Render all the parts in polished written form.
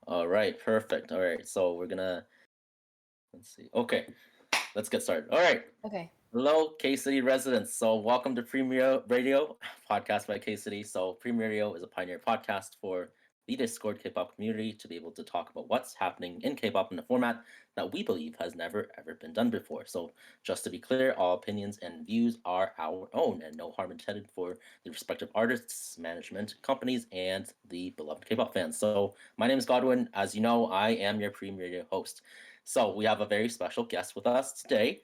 All right, perfect. All right, so let's see. Okay, let's get started. All right. Okay. Hello, KCITY residents. So, welcome to Pream Radio, podcast by KCITY. So, Pream Radio is a pioneer podcast for the Discord K-pop community to be able to talk about what's happening in K-pop in a format that we believe has never ever been done before. So, just to be clear, all opinions and views are our own, and no harm intended for the respective artists, management, companies, and the beloved K-pop fans. So, my name is Godwin. As you know, I am your Pream Radio host. So we have a very special guest with us today.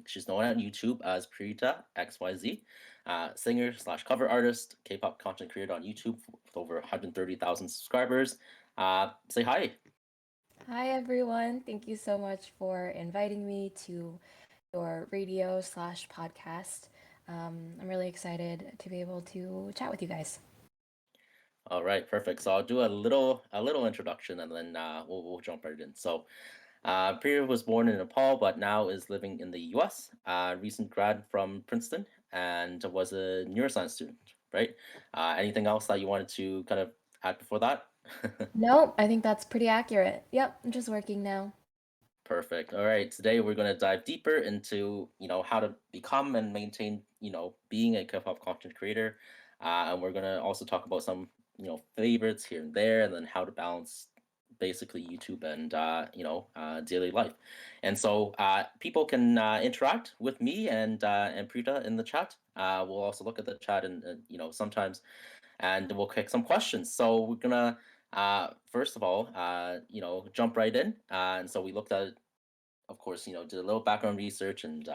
She's known on YouTube as Preeta XYZ, singer slash cover artist, K-pop content creator on YouTube with over 130,000 subscribers. Say hi. Hi, everyone. Thank you so much for inviting me to your radio slash podcast. I'm really excited to be able to chat with you guys. All right, perfect. So I'll do a little introduction and then we'll jump right in. So Preeta was born in Nepal, but now is living in the U.S. Recent grad from Princeton and was a neuroscience student. Right. Anything else that you wanted to kind of add before that? No, I think that's pretty accurate. Yep, I'm just working now. Perfect. All right. Today we're going to dive deeper into, how to become and maintain, being a K-pop content creator. And we're going to also talk about some, favorites here and there, and then how to balance basically YouTube and, daily life. And so people can interact with me and Preeta in the chat. We'll also look at the chat and, sometimes, and we'll kick some questions. So we're gonna first of all, jump right in. And so we looked at, of course, did a little background research and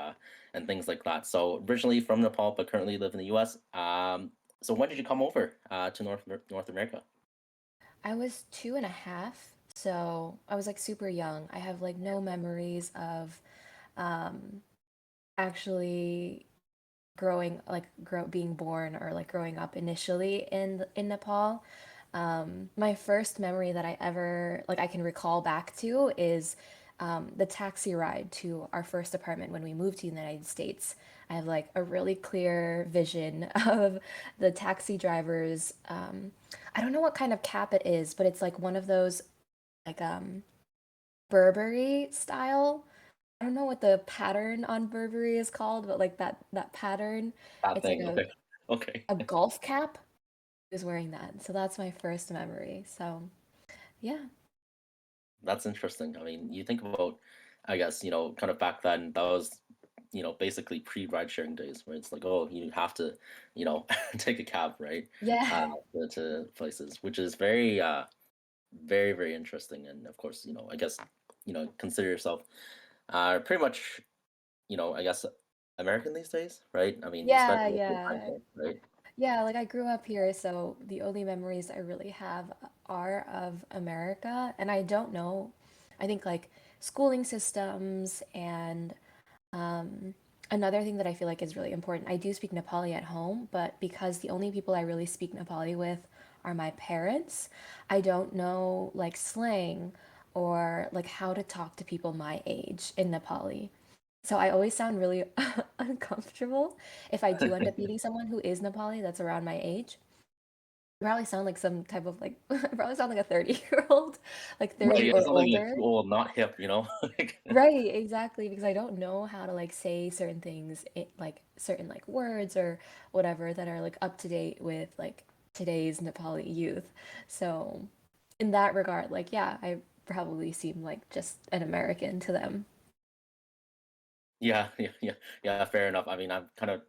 things like that. So originally from Nepal, but currently live in the U.S. So when did you come over to North America? I was 2.5, so I was like super young. I have like no memories of um, actually being born or like growing up initially in Nepal. My first memory that I ever like I can recall back to is the taxi ride to our first apartment when we moved to the United States. I have like a really clear vision of the taxi drivers. I don't know what kind of cap it is, but it's like one of those like Burberry style. I don't know what the pattern on Burberry is called, but like that pattern, That it's like thing. Okay. Okay. a golf cap. He was wearing that. So that's my first memory. So yeah. That's interesting. I mean, you think about, I guess, kind of back then, that was, basically pre-ride sharing days where it's like, oh, you have to, take a cab, right? Uh, Yeah. to places, which is very, very, very interesting. And of course, I guess, consider yourself pretty much, I guess, American these days, right? I mean, you spent Yeah, most of your time yeah. here, right? Yeah, like I grew up here, so the only memories I really have are of America. And I don't know, I think like schooling systems and Um, another thing that I feel like is really important, I do speak Nepali at home, but because the only people I really speak Nepali with are my parents, I don't know like slang or like how to talk to people my age in Nepali. So I always sound really uncomfortable if I do end up meeting someone who is Nepali that's around my age. I probably sound like some type of like I probably sound like a 30-year-old, like Right. 30 It's or something like too older. old, not hip, Like, Right, exactly, because I don't know how to like say certain things, like certain like words or whatever that are like up to date with like today's Nepali youth. So in that regard, like yeah, I probably seem like just an American to them. yeah, yeah, fair enough. I mean, I'm kind of,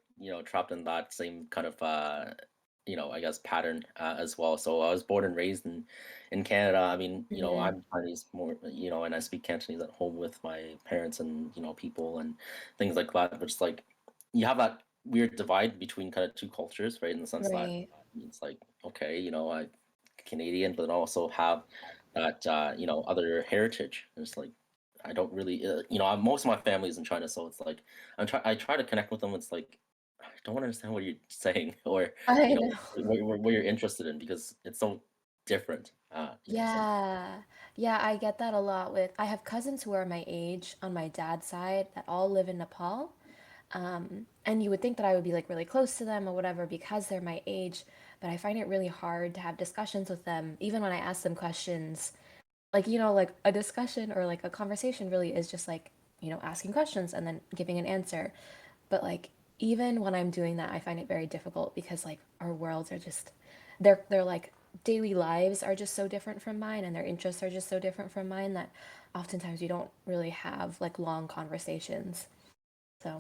trapped in that same kind of, I guess pattern as well. So I was born and raised in Canada. I mean, Hmm. I'm Chinese more, and I speak Cantonese at home with my parents and, people and things like that. But it's like you have that weird divide between kind of two cultures, right? In the sense that Right. it's like, okay, I Canadian, but also have that, other heritage. And it's like I don't really, most of my family is in China, so it's like I try to connect with them. It's like I don't understand what you're saying, or I know. what you're interested in because it's so different. So Yeah. Yeah, I get that a lot with I have cousins who are my age on my dad's side that all live in Nepal. And you would think that I would be like really close to them or whatever because they're my age, but I find it really hard to have discussions with them. Even when I ask them questions, like, you know, like a discussion or like a conversation really is just like, you know, asking questions and then giving an answer. But like even when I'm doing that, I find it very difficult because like our worlds are just they're like daily lives are just so different from mine and their interests are just so different from mine that oftentimes we don't really have like long conversations. So,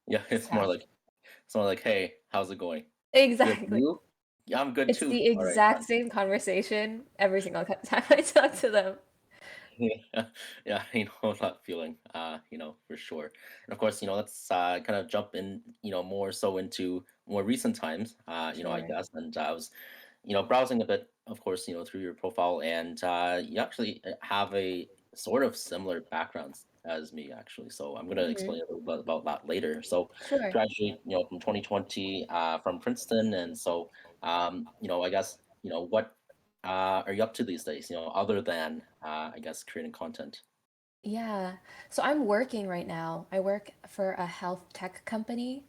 Yeah, yeah. it's more like, hey, how's it going? Good, Exactly. you? Yeah, I'm good It's too. the All right, exact done. same conversation every single time I talk to them. Yeah, yeah, that feeling, for sure. And of course, let's kind of jump in, more so into more recent times, I Sure. guess. And I was, browsing a bit, of course, through your profile, and you actually have a sort of similar backgrounds as me, actually. So I'm going to Hmm. explain a little bit about that later. So Sure. graduate, from 2020, from Princeton, and so, I guess, what are you up to these days? Other than I guess creating content. Yeah. So I'm working right now. I work for a health tech company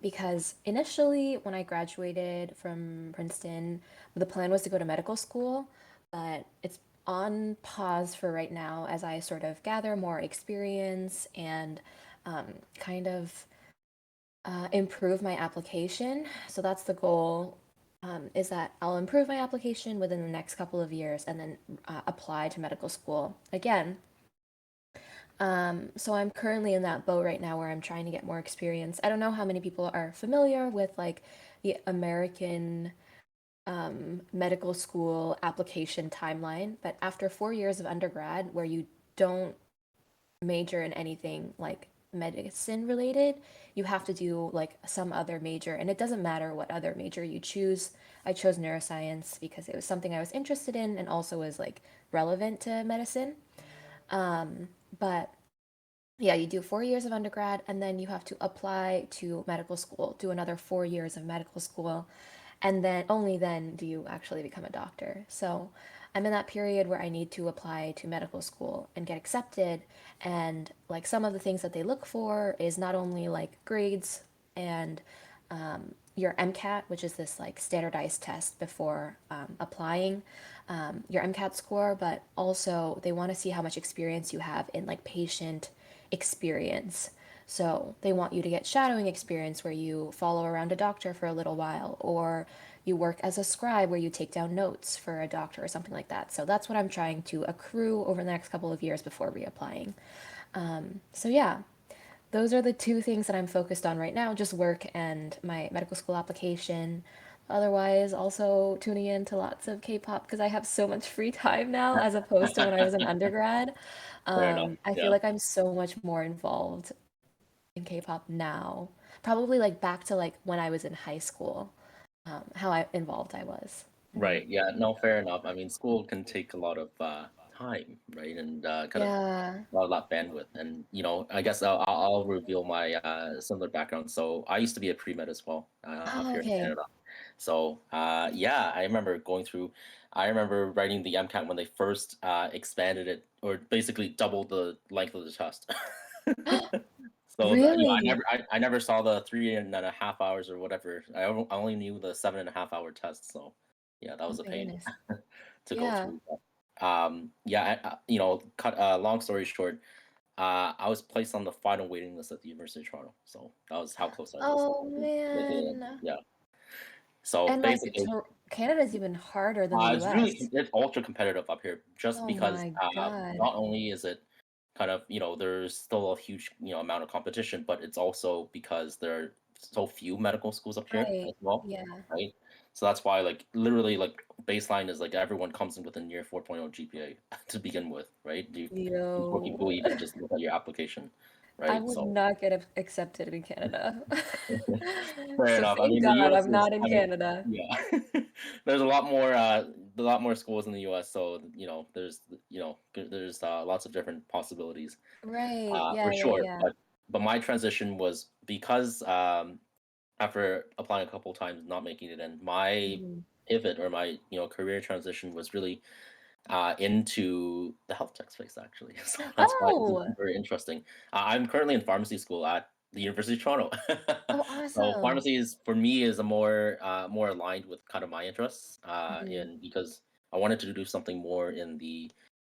because initially when I graduated from Princeton, the plan was to go to medical school, but it's on pause for right now as I sort of gather more experience and kind of improve my application. So that's the goal, is that I'll improve my application within the next couple of years and then apply to medical school again. So I'm currently in that boat right now where I'm trying to get more experience. I don't know how many people are familiar with like the American medical school application timeline, but after 4 years of undergrad where you don't major in anything like medicine related, you have to do like some other major, and it doesn't matter what other major you choose. I chose neuroscience because it was something I was interested in and also was like relevant to medicine. But yeah, you do 4 years of undergrad and then you have to apply to medical school, do another 4 years of medical school, and then only then do you actually become a doctor. So I'm in that period where I need to apply to medical school and get accepted. And like some of the things that they look for is not only like grades and your MCAT, which is this like standardized test before applying, your MCAT score, but also they want to see how much experience you have in like patient experience. So they want you to get shadowing experience where you follow around a doctor for a little while, or you work as a scribe where you take down notes for a doctor or something like that. So that's what I'm trying to accrue over the next couple of years before reapplying. So yeah, those are the two things that I'm focused on right now, just work and my medical school application. Otherwise, also tuning in to lots of K-pop because I have so much free time now as opposed to when I was an undergrad. Fair enough. I feel Yeah. like I'm so much more involved in K-pop now. Probably like back to like when I was in high school, how involved I was. Right. Yeah. No, fair enough. I mean, school can take a lot of time, right, and kind of Yeah. a lot of bandwidth. And I guess I'll reveal my similar background. So I used to be a pre-med as well, up Oh, here in okay. Canada. So yeah, I remember going through. I remember writing the MCAT when they first expanded it, or basically doubled the length of the test. So Really? I never saw the 3.5 hours or whatever. I only knew the 7.5 hour test. So yeah, that Oh was a my pain goodness. to go Yeah. through. But, yeah, cut long story short, I was placed on the final waiting list at the University of Toronto. So that was how close I was Oh to making it in. man. Yeah. So And like basically, Canada's even harder than the US. it's ultra competitive up here, just Oh because my God. not only is it kind of there's still a huge amount of competition, but it's also because there are so few medical schools up here Right. as well, Yeah. right? So that's why like literally like baseline is like everyone comes in with a near 4.0 GPA to begin with, right? Before Yo. people even just look at your application, I right? would So not get accepted in Canada. fair So enough. I thank mean, the God U.S. I'm is not in kind of Canada. yeah. There's a lot more schools in the U.S. So there's lots of different possibilities, Right. for Yeah, yeah, sure. yeah. But my transition was because after applying a couple times, not making it in, my Mhm. pivot or my career transition was really into the health tech space actually. So that's why it's Oh. very interesting. I'm currently in pharmacy school at the University of Toronto. Oh, So awesome. pharmacy is for me is a more aligned with kind of my interests Mhm. in because I wanted to do something more in the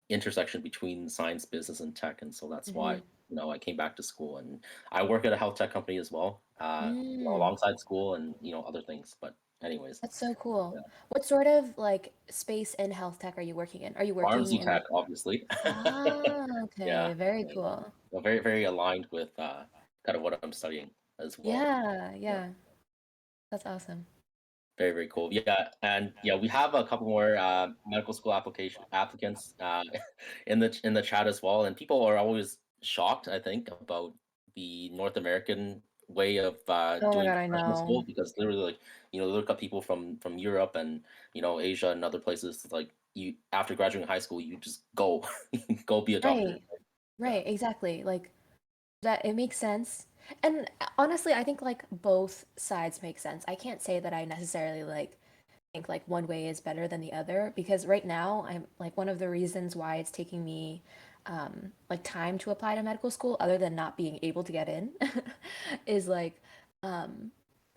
intersection between science, business, and tech, and so that's why Mm-hmm. I came back to school, and I work at a health tech company as well, Mm, alongside school and other things. But anyways, that's so cool. yeah, What sort of like space in health tech are you working in? Are you working pharmacy in tech, like, obviously. ah, Yeah, okay, very yeah, yeah. cool. So very very aligned with kind of what I'm studying as well. Yeah, Yeah. yeah, that's awesome. Very, very cool. Yeah, and yeah, we have a couple more medical school application applicants in the chat as well, and people are always shocked, I think, about the North American way of Oh my doing God, I professional school know. because literally, like, look at people from Europe and Asia and other places. Like you, after graduating high school, you just go go be a doctor. Right, Yeah, right, exactly. Like that, it makes sense. And honestly, I think like both sides make sense. I can't say that I necessarily like think like one way is better than the other because right now I'm like one of the reasons why it's taking me like time to apply to medical school other than not being able to get in is like um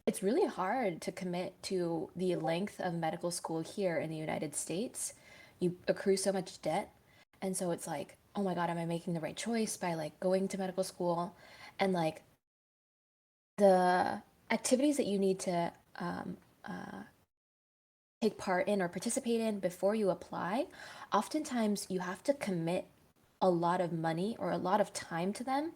it's really hard to commit to the length of medical school here in the United States. You accrue so much debt. And so it's like, oh my God, am I making the right choice by like going to medical school? And like the activities that you need to take part in or participate in before you apply, oftentimes you have to commit a lot of money or a lot of time to them.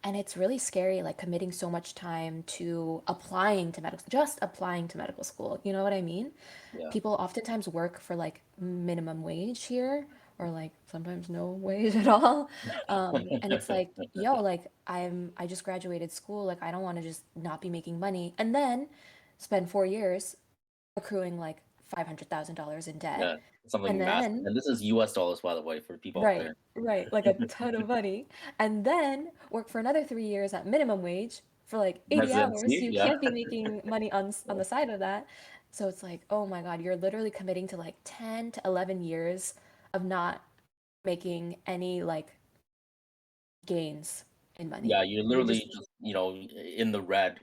And it's really scary, like committing so much time to applying to medical, just applying to medical school. You know what I mean? yeah. People oftentimes work for like minimum wage here, or like sometimes no wage at all. And it's like, yo, like I just graduated school. Like I don't want to just not be making money and then spend 4 years accruing like $500,000 in debt. Yeah, And something massive, then, and this is US dollars, by the way, for people out right, there. right, like a ton of money. And then work for another 3 years at minimum wage for like 80 hours. Residency, You yeah. can't be making money on the side of that. So it's like, oh my God, you're literally committing to like 10 to 11 years of not making any like gains in Yeah, money. you're You're literally just just, in the red,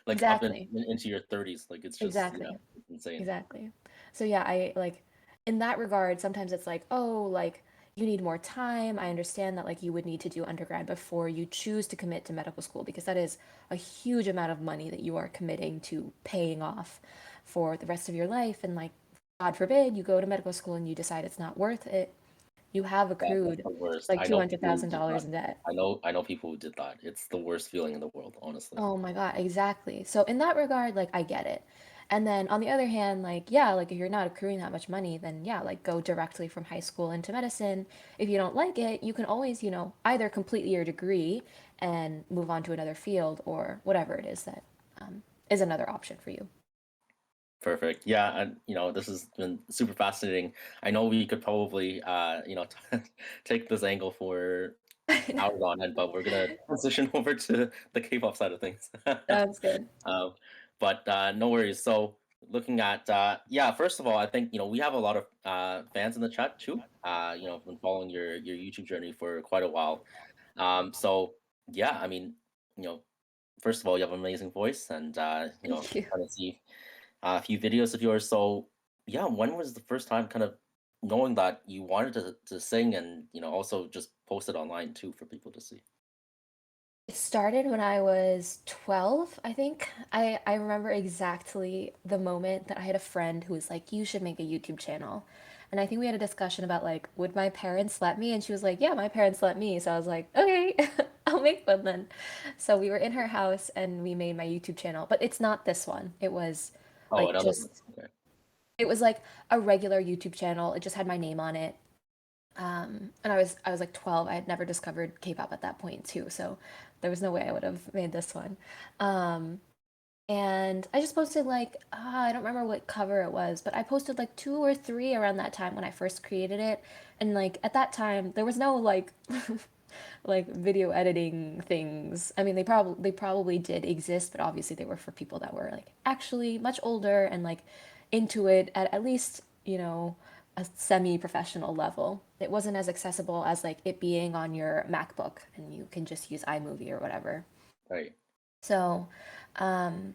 like up exactly. into your 30s. Like it's just, yeah, Exactly. it's insane. Exactly. So yeah, I like in that regard, sometimes it's like, oh, like you need more time. I understand that like you would need to do undergrad before you choose to commit to medical school because that is a huge amount of money that you are committing to paying off for the rest of your life. And like, God forbid, you go to medical school and you decide it's not worth it. You have That's accrued the worst. like I two know hundred people who thousand did that. dollars in debt. I know people who did that. It's the worst feeling in the world, honestly. Oh my God, exactly. So in that regard, like I get it. And then on the other hand, like yeah, like if you're not accruing that much money, then yeah, like go directly from high school into medicine. If you don't like it, you can always, either complete your degree and move on to another field or whatever it is that is another option for you. Perfect. Yeah, and this has been super fascinating. I know we could probably take this angle for hours on end, but we're gonna transition over to the K-pop side of things. Sounds good. Um, but no worries. So looking at yeah, first of all, I think we have a lot of fans in the chat too. Been following your YouTube journey for quite a while. So yeah, I mean, you know, first of all, you have an amazing voice, and Thank you. kind of see a few videos of yours. So yeah, when was the first time kind of knowing that you wanted to sing and also just post it online too for people to see? It started when I was 12, I think. I remember exactly the moment that I had a friend who was like, "You should make a YouTube channel." And I think we had a discussion about like, would my parents let me? And she was like, "Yeah, my parents let me." So I was like, "Okay, I'll make one then." So we were in her house and we made my YouTube channel, but it's not this one. It was Oh, like another one. just Okay. it was like a regular YouTube channel. It just had my name on it. And I was like 12. I had never discovered K-pop at that point too, so there was no way I would have made this one. Um, and I just posted like I don't remember what cover it was, but I posted like two or three around that time when I first created it. And like at that time, there was no like like video editing things. I mean, they probably did exist, but obviously they were for people that were like actually much older and like into it at least, a semi-professional level. It wasn't as accessible as like it being on your MacBook and you can just use iMovie or whatever. Right. So, um,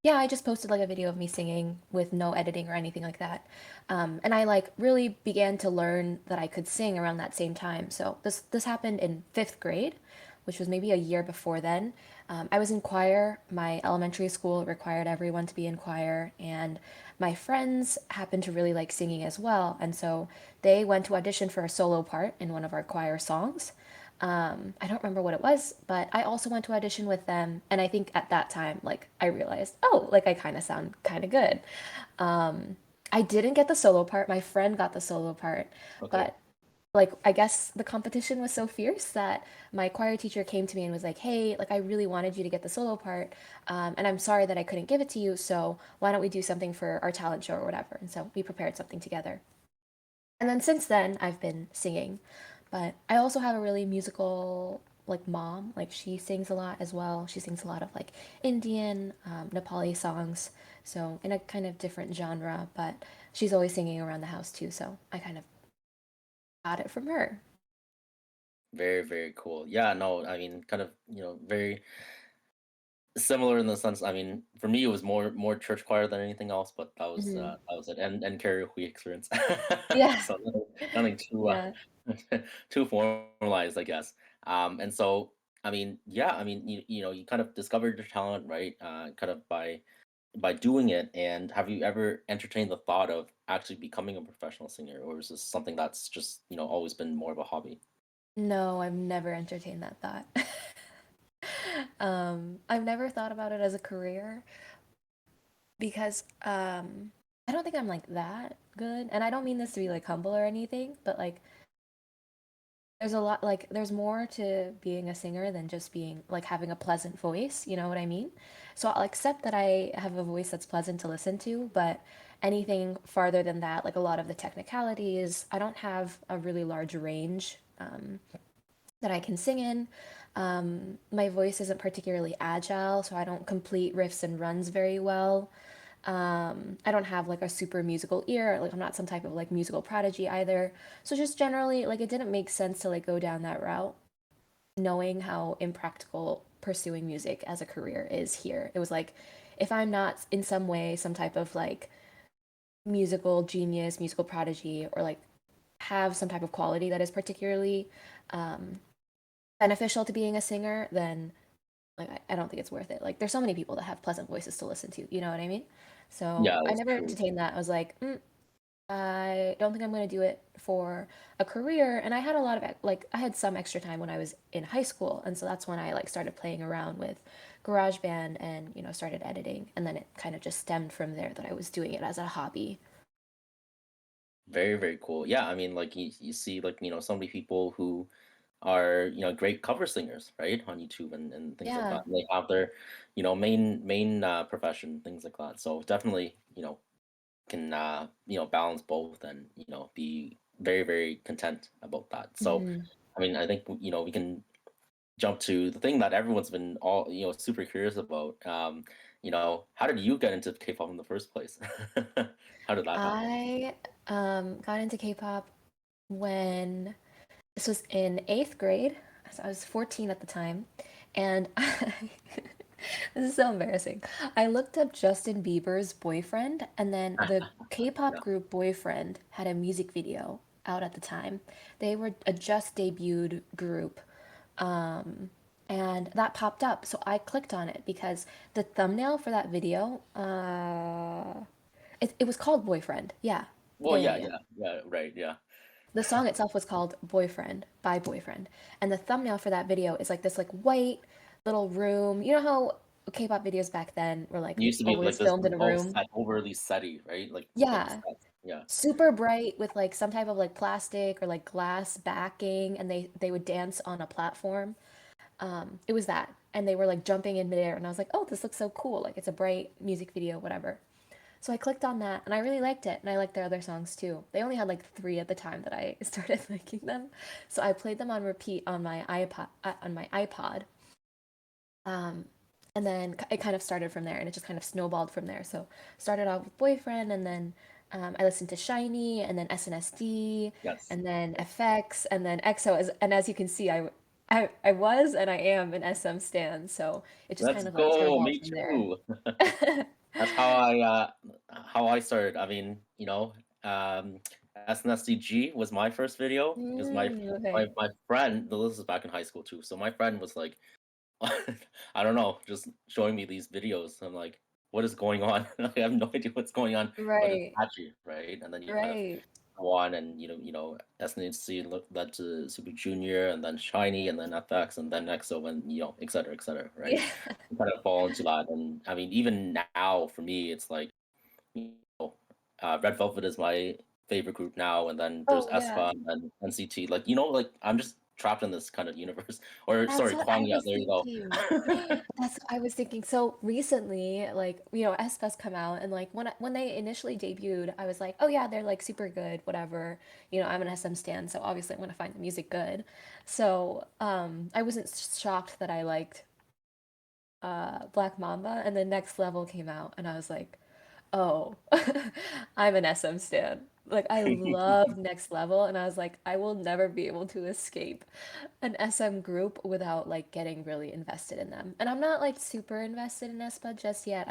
Yeah, I just posted like a video of me singing with no editing or anything like that. And I like really began to learn that I could sing around that same time. So this happened in fifth grade, which was maybe a year before then. I was in choir. My elementary school required everyone to be in choir, and my friends happened to really like singing as well. And so they went to audition for a solo part in one of our choir songs. I don't remember what it was, but I also went to audition with them, and I think at that time, like I realized, oh, like I kind of sound kind of good. I didn't get the solo part. My friend got the solo part, Okay. but like I guess the competition was so fierce that my choir teacher came to me and was like, "Hey, like I really wanted you to get the solo part, and I'm sorry that I couldn't give it to you. So why don't we do something for our talent show or whatever?" And so we prepared something together. And then since then, I've been singing. But I also have a really musical like mom. Like she sings a lot as well. She sings a lot of like Indian, Nepali songs. So in a kind of different genre, but she's always singing around the house too. So I kind of got it from her. Very, very cool. Yeah, no, I mean, kind of, very similar in the sense. I mean, for me, it was more church choir than anything else, but Hmm. that was it, and karaoke experience. Yeah. So nothing too Yeah. too formalized, I guess. And so, I mean, yeah, I mean, you kind of discovered your talent, right? Kind of by doing it. And have you ever entertained the thought of actually becoming a professional singer, or is this something that's just always been more of a hobby? No, I've never entertained that thought. I've never thought about it as a career because I don't think I'm like that good. And I don't mean this to be like humble or anything, but like there's a lot like there's more to being a singer than just being like having a pleasant voice, you know what I mean? So I'll accept that I have a voice that's pleasant to listen to, but anything farther than that, like a lot of the technicalities, I don't have a really large range that I can sing in. My voice isn't particularly agile, so I don't complete riffs and runs very well. I don't have like a super musical ear, like I'm not some type of like musical prodigy either. So just generally, like it didn't make sense to like go down that route, knowing how impractical pursuing music as a career is here. It was like if I'm not in some way some type of like musical genius, musical prodigy, or like have some type of quality that is particularly um, beneficial to being a singer, then like I don't think it's worth it. Like there's so many people that have pleasant voices to listen to, you know what I mean? So Yeah, I that's never true. entertained that. I was like, I don't think I'm going to do it for a career. And I had a lot of like I had some extra time when I was in high school, and so that's when I like started playing around with GarageBand and started editing, and then it kind of just stemmed from there that I was doing it as a hobby. Very, very cool. Yeah, I mean, like you see, like so many people who are great cover singers, right, on YouTube and things like Yeah. that. And they have their main profession, things like that. So definitely can balance both and be very, very content about that. So Mhm. I mean, I think we can jump to the thing that everyone's been all super curious about. How did you get into K-pop in the first place? How did that happen? I got into K-pop when this was in eighth grade. So I was 14 at the time. And this is so embarrassing. I looked up Justin Bieber's boyfriend, and then the K-pop Yeah. group Boyfriend had a music video out at the time. They were a just debuted group. Um, and that popped up. So I clicked on it because the thumbnail for that video, it was called Boyfriend. Yeah. Well, Yeah, yeah, yeah, yeah. yeah, yeah, right, yeah. The song itself was called Boyfriend by Boyfriend. And the thumbnail for that video is like this like white little room. You know how K-pop videos back then were like It used to be always like this filmed in a all room? set overly setty, right? Like Yeah. set. Yeah. Super bright with like some type of like plastic or like glass backing, and they would dance on a platform. It was that. And they were like jumping in midair, and I was like, "Oh, this looks so cool. Like it's a bright music video, whatever." So I clicked on that and I really liked it. And I liked their other songs too. They only had like three at the time that I started liking them. So I played them on repeat on my iPod. Um, and then it kind of started from there and it just kind of snowballed from there. So started off with Boyfriend, and then I listened to Shiny, and then SNSD, Yes. and then FX, and then EXO. And as you can see, I was and I am an SM stan, so it just Let's kind of like go. snowballed Me from there. too. That's how I started. I mean, SNSD was my first video because Okay. my friend, this is back in high school too. So my friend was like, I don't know, just showing me these videos. I'm like, what is going on? I have no idea what's going on, but it's Right. catchy, right? And then you kind of Right. go on, and SNSD led to Super Junior, and then Shiny, and then FX, and then EXO, and et cetera, right? Yeah. You kind of fall into that, and I mean, even now for me, it's like you know, Red Velvet is my favorite group now, and then there's Oh, yeah. aespa and then NCT. Like like I'm just trapped in this kind of universe. Or That's sorry, what I Kwangya. was There you go. thinking. That's what I was thinking. So recently, like, S-Fest come out and like when they initially debuted, I was like, "Oh yeah, they're like super good, whatever." I'm an SM stan, so obviously I'm gonna find the music good. So, I wasn't shocked that I liked Black Mamba, and then Next Level came out and I was like, "Oh, I'm an SM stan." Like I love Next Level and I was like, I will never be able to escape an SM group without like getting really invested in them. And I'm not like super invested in aespa just yet.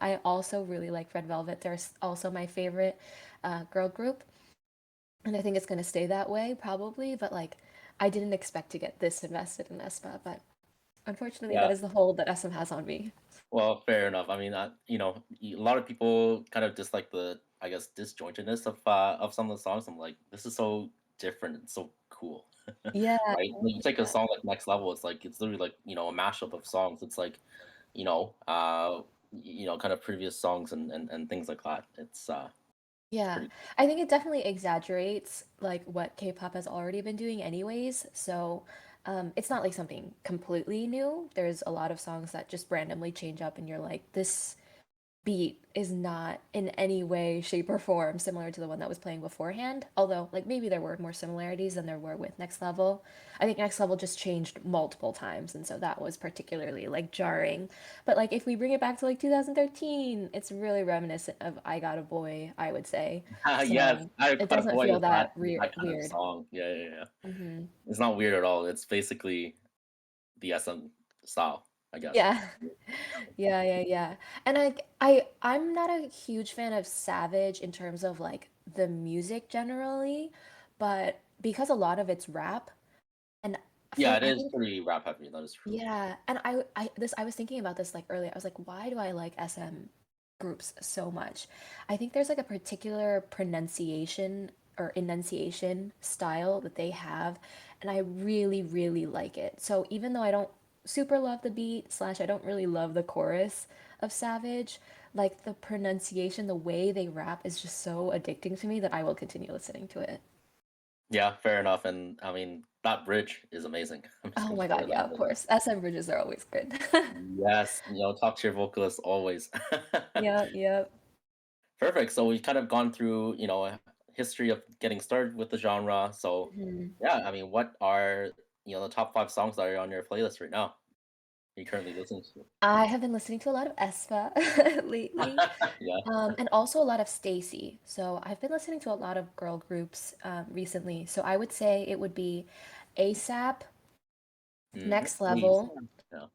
I also really like Red Velvet. They're also my favorite girl group. And I think it's gonna stay that way probably, but like I didn't expect to get this invested in aespa, but unfortunately that Yeah. is the hold that SM has on me. Well, fair enough. I mean, a lot of people kind of dislike the, I guess, disjointedness of some of the songs. I'm like, this is so different and so cool, Yeah, right? When you take a song like Next Level, it's like it's literally like a mashup of songs. It's like, kind of previous songs and things like that. It's yeah. pretty. I think it definitely exaggerates like what K-pop has already been doing anyways. So, it's not like something completely new. There's a lot of songs that just randomly change up and you're like, this beat is not in any way, shape, or form similar to the one that was playing beforehand. Although, like, maybe there were more similarities than there were with Next Level. I think Next Level just changed multiple times, and so that was particularly like jarring. But like, if we bring it back to like 2013, it's really reminiscent of I Got a Boy, I would say. Yes, So I it Got a doesn't Boy feel is that that that kind of weird. song. Yeah, yeah, yeah. Hmm. It's not weird at all. It's basically the SM style, I guess. Yeah. Yeah, yeah, yeah. And I'm not a huge fan of Savage in terms of like the music generally, but because a lot of it's rap and Yeah, for it I is think pretty rap heavy. That is true. yeah, and I was thinking about this like earlier. I was like, why do I like SM groups so much? I think there's like a particular pronunciation or enunciation style that they have, and I really, really like it. So even though I don't super love the beat slash I don't really love the chorus of Savage, like the pronunciation, the way they rap is just so addicting to me that I will continue listening to it. Yeah, fair enough. And I mean, that bridge is amazing. I'm just Oh gonna my throw God, it yeah, out of there. course. SM bridges are always good. Yes, top tier vocalist always. Yep, yep. Perfect. So we've kind of gone through, a history of getting started with the genre. So Mhm. yeah, I mean, what are the top 5 songs that are on your playlist right now? Are you currently listening to? I have been listening to a lot of aespa lately, Yeah. and also a lot of Stacy. So I've been listening to a lot of girl groups recently. So I would say it would be ASAP, Mm-hmm. Next Please. Level, Yeah.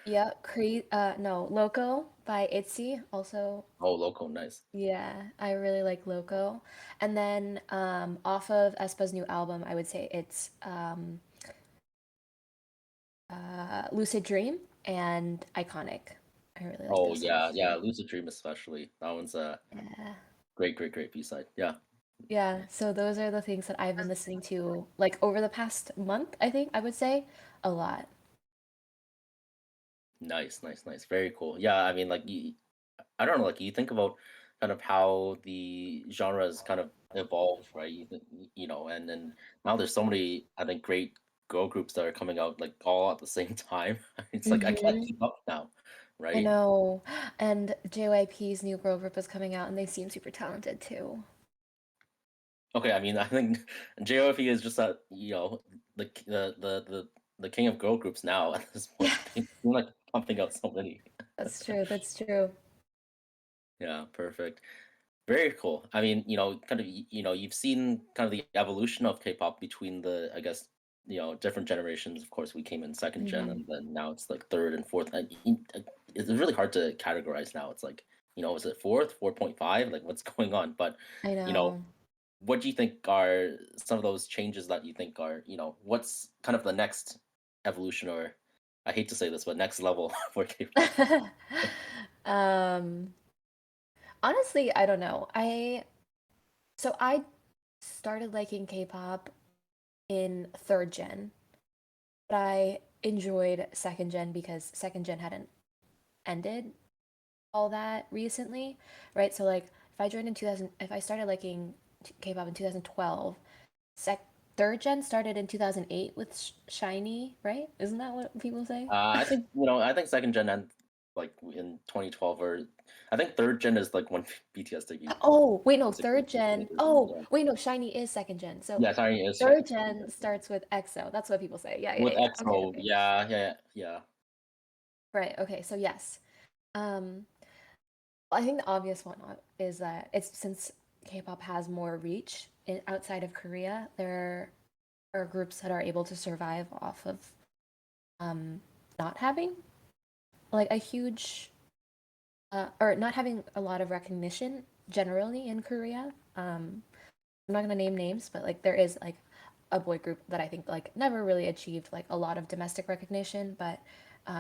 yeah, no, Loco by ITZY. Also, Oh, local, nice. yeah, I really like Loco. And then off of aespa's new album, I would say it's Lucid Dream and Iconic. I really like Oh those songs yeah, yeah. too. Lucid Dream especially. That one's a Yeah. great, great, great B-side. Yeah. Yeah, so those are the things that I've been listening to like over the past month, I think I would say a lot. Nice, nice, nice. Very cool. Yeah, I mean, I don't know, like you think about kind of how the genres kind of evolved, right? And then now there's so many, I think, great girl groups that are coming out like all at the same time. It's like I can't Hmm. keep up now, I right? know. And JYP's new girl group is coming out and they seem super talented too. Okay, I mean, I think JOFE is just the king of girl groups now at this point. Yeah, They're like pumping out so many. that's true. That's true. Yeah, perfect. Very cool. I mean, kind of, you've seen kind of the evolution of K-pop between the, I guess, different generations. Of course, we came in second gen, Hmm. and then now it's like third and fourth. And it's really hard to categorize now. It's like, is it fourth, 4.5? Like, what's going on? But I you know, know. what do you think are some of those changes that you think are, what's kind of the next evolution, or I hate to say this, but next level for K-pop? um, Honestly, I don't know. I started liking K-pop in third gen, but I enjoyed second gen because second gen hadn't ended all that recently, right? So like if I joined in 2000, if I started liking K-pop in 2012, sec third gen started in 2008 with Shiny, right? Isn't that what people say? I think second gen and like in 2012, or I think third gen is like when BTS debuted, Oh, wait, no, basically. third gen. Oh, wait, no, Shiny is second gen. So Yeah, sorry, it's third second gen gen. starts with EXO. That's what people say. Yeah, yeah, With yeah. Okay, EXO, okay. yeah, yeah, yeah. Right. Okay. So yes. Um, I think the obvious one is that it's since K-pop has more reach outside of Korea, there are groups that are able to survive off of um not having like a huge or not having a lot of recognition generally in Korea. I'm not gonna name names, but like there is like a boy group that I think like never really achieved like a lot of domestic recognition, but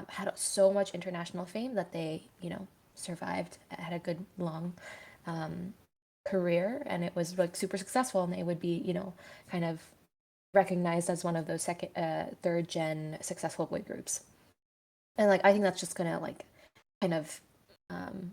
had so much international fame that they, survived, had a good long um, career, and it was like super successful, and they would be, kind of recognized as one of those third gen successful boy groups. And like I think that's just gonna like kind of um,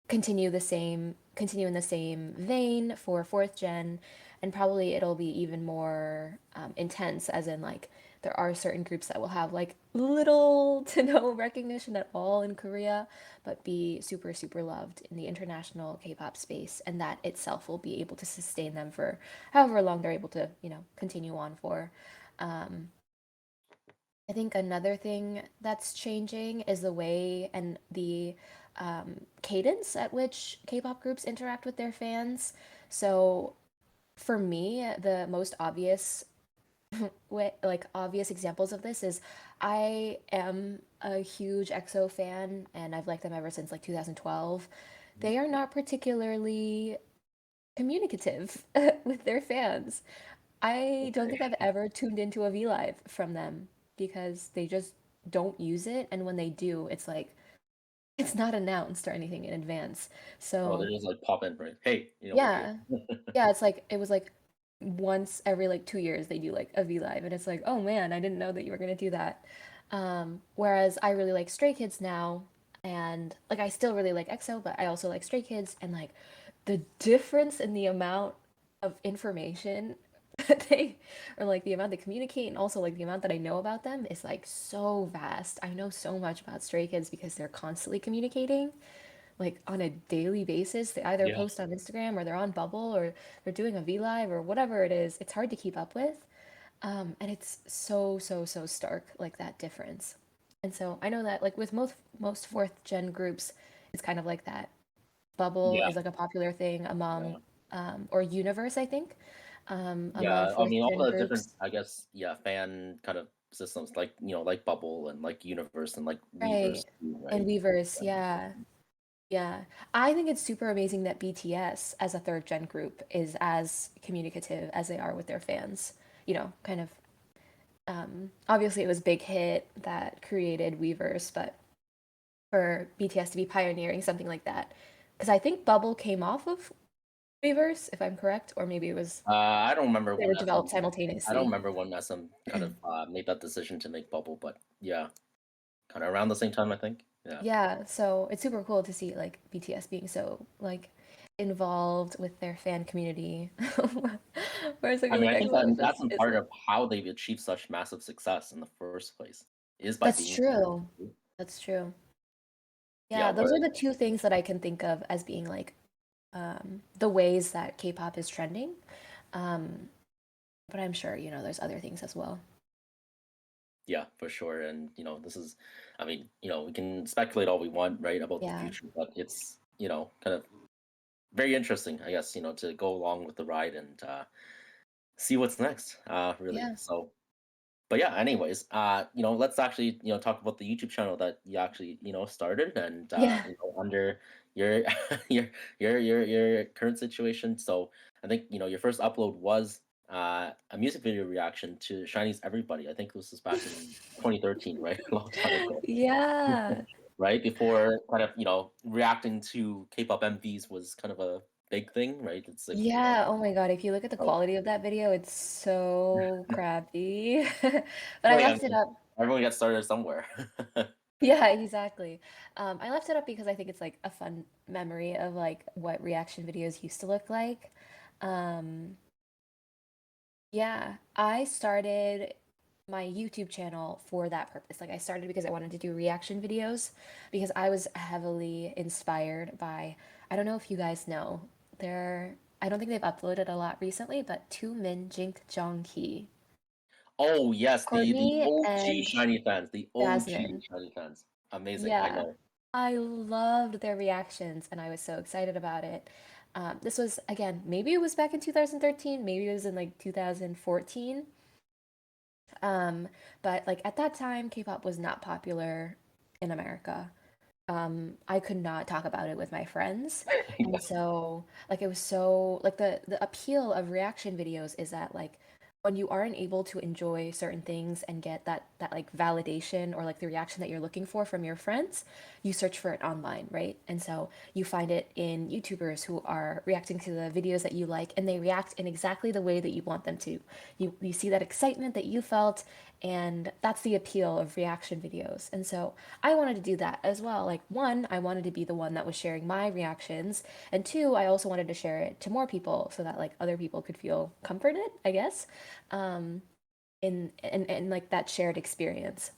continue in the same vein for fourth gen, and probably it'll be even more intense, as in like there are certain groups that will have like little to no recognition at all in Korea, but be super super loved in the international K-pop space, and that itself will be able to sustain them for however long they're able to continue on for. um, I think another thing that's changing is the way and the cadence at which K-pop groups interact with their fans. So for me, the most obvious way, like obvious examples of this is I am a huge EXO fan and I've liked them ever since like 2012. They are not particularly communicative with their fans. I don't think I've ever tuned into a V Live from them because they just don't use it. And when they do, it's like, it's not announced or anything in advance. Oh, they're So, just like pop in, right? Hey, we're here. yeah. Yeah, it's like, it was like once every like 2 years they do like a V Live. And it's like, oh man, I didn't know that you were going to do that. Whereas I really like Stray Kids now. And like, I still really like EXO, but I also like Stray Kids. And like, the difference in the amount of information that they or like the amount they communicate and also like the amount that I know about them is like so vast. I know so much about Stray Kids because they're constantly communicating like on a daily basis. They either Yeah. post on Instagram or they're on Bubble or they're doing a V Live or whatever it is. It's hard to keep up with. And it's so, so, so stark, like that difference. And so I know that like with most fourth gen groups, it's kind of like that. Bubble Yeah, is like a popular thing among yeah. or Universe, I think, among Yeah, I fourth mean, all gen the different, groups. I guess, yeah, fan kind of systems, like, like Bubble and like Universe and like Right. Weavers too, And right? Weverse, Yeah. yeah. Yeah. I think it's super amazing that BTS as a third gen group is as communicative as they are with their fans. Kind of obviously it was Big Hit that created Weverse, but for BTS to be pioneering something like that. Because I think Bubble came off of Weverse, if I'm correct, or maybe it was I don't remember they when were developed SM, I don't simultaneously. remember when SM kind of made that decision to make Bubble, but yeah, kind of around the same time, I think. Yeah. Yeah, so it's super cool to see like BTS being so like involved with their fan community. Whereas I I feel mean, like I think that EXO that's just in part isn't. of how they've achieved such massive success in the first place, is by That's being. true. That's true. Yeah, Yeah, those where are the two things that I can think of as being like the ways that K-pop is trending. Um, but I'm sure, there's other things as well. yeah, for sure. And this is, I mean, we can speculate all we want, right, about the Yeah. future, but it's kind of very interesting, I guess, to go along with the ride and see what's next, really. Yeah. So But yeah, anyways, let's actually, talk about the YouTube channel that you actually, started and Yeah. under your your your current situation. So I think, your first upload was a music video reaction to Shiny's Everybody. I think this was back in 2013, right? A long time ago. Yeah. Right? Before kind of, reacting to K-pop MVs was kind of a big thing, right? It's like, Yeah, oh my God, if you look at the oh, quality of that video, it's so crappy. But I well, yeah, I left it mean, up. everyone gets started somewhere. Yeah, exactly. I left it up because I think it's like a fun memory of like what reaction videos used to look like. Um, yeah, I started my YouTube channel for that purpose. Like I started because I wanted to do reaction videos because I was heavily inspired by, I don't know if you guys know, I don't think they've uploaded a lot recently, but Two Min Jink Jong Hee, Oh, yes, the Courtney OG and Shiny fans, the OG Jasmine. Shiny fans. Amazing, I Yeah, know. I loved their reactions and I was so excited about it. This was, again, maybe it was back in 2013, maybe it was in like 2014. Um, but like at that time, K-pop was not popular in America. I could not talk about it with my friends. And so like it was so like the appeal of reaction videos is that like when you aren't able to enjoy certain things and get that like validation or like the reaction that you're looking for from your friends, you search for it online, right? And so you find it in YouTubers who are reacting to the videos that you like and they react in exactly the way that you want them to. You see that excitement that you felt and that's the appeal of reaction videos. And so I wanted to do that as well. Like, one, I wanted to be the one that was sharing my reactions. And two, I also wanted to share it to more people so that like other people could feel comforted, I guess, in like that shared experience.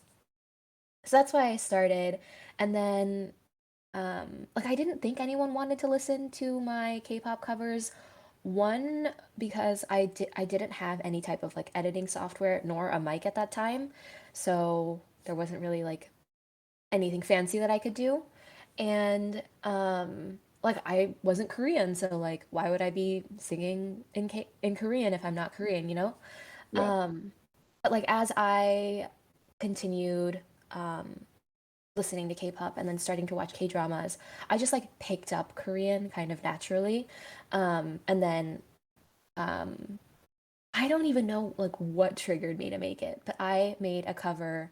So that's why I started. And then like I didn't think anyone wanted to listen to my K-pop covers. One, because I didn't have any type of like editing software nor a mic at that time. So there wasn't really like anything fancy that I could do. And like I wasn't Korean, so like why would I be singing in Korean if I'm not Korean, you know? Yeah. Um but like as I continued listening to K-pop and then starting to watch K-dramas, I just like picked up Korean kind of naturally. And then um I don't even know like what triggered me to make it, but I made a cover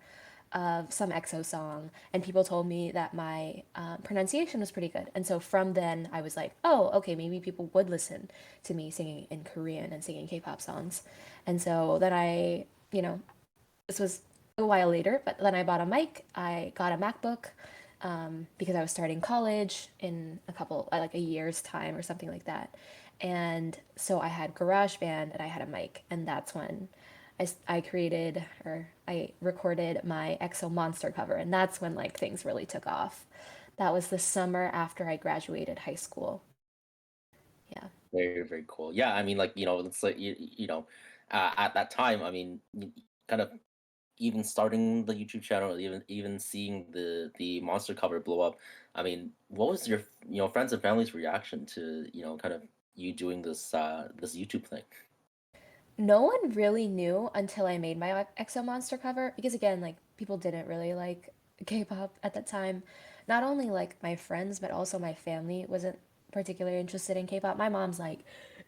of some EXO song, and people told me that my pronunciation was pretty good. And so from then, I was like, oh, okay, maybe people would listen to me singing in Korean and singing K-pop songs. And so then this was a while later, but then I bought a mic. I got a MacBook because I was starting college in like a year's time or something like that. And so I had GarageBand and I had a mic, and that's when I created or I recorded my EXO Monster cover, and that's when like things really took off. That was the summer after I graduated high school. Yeah. Very, very cool. Yeah, I mean, like, it's like, at that time, I mean, kind of even starting the YouTube channel, even seeing the monster cover blow up. I mean, what was your, friends and family's reaction to, kind of you doing this YouTube thing? No one really knew until I made my EXO Monster cover because again, like people didn't really like K-pop at that time. Not only like my friends, but also my family wasn't particularly interested in K-pop. My mom's like,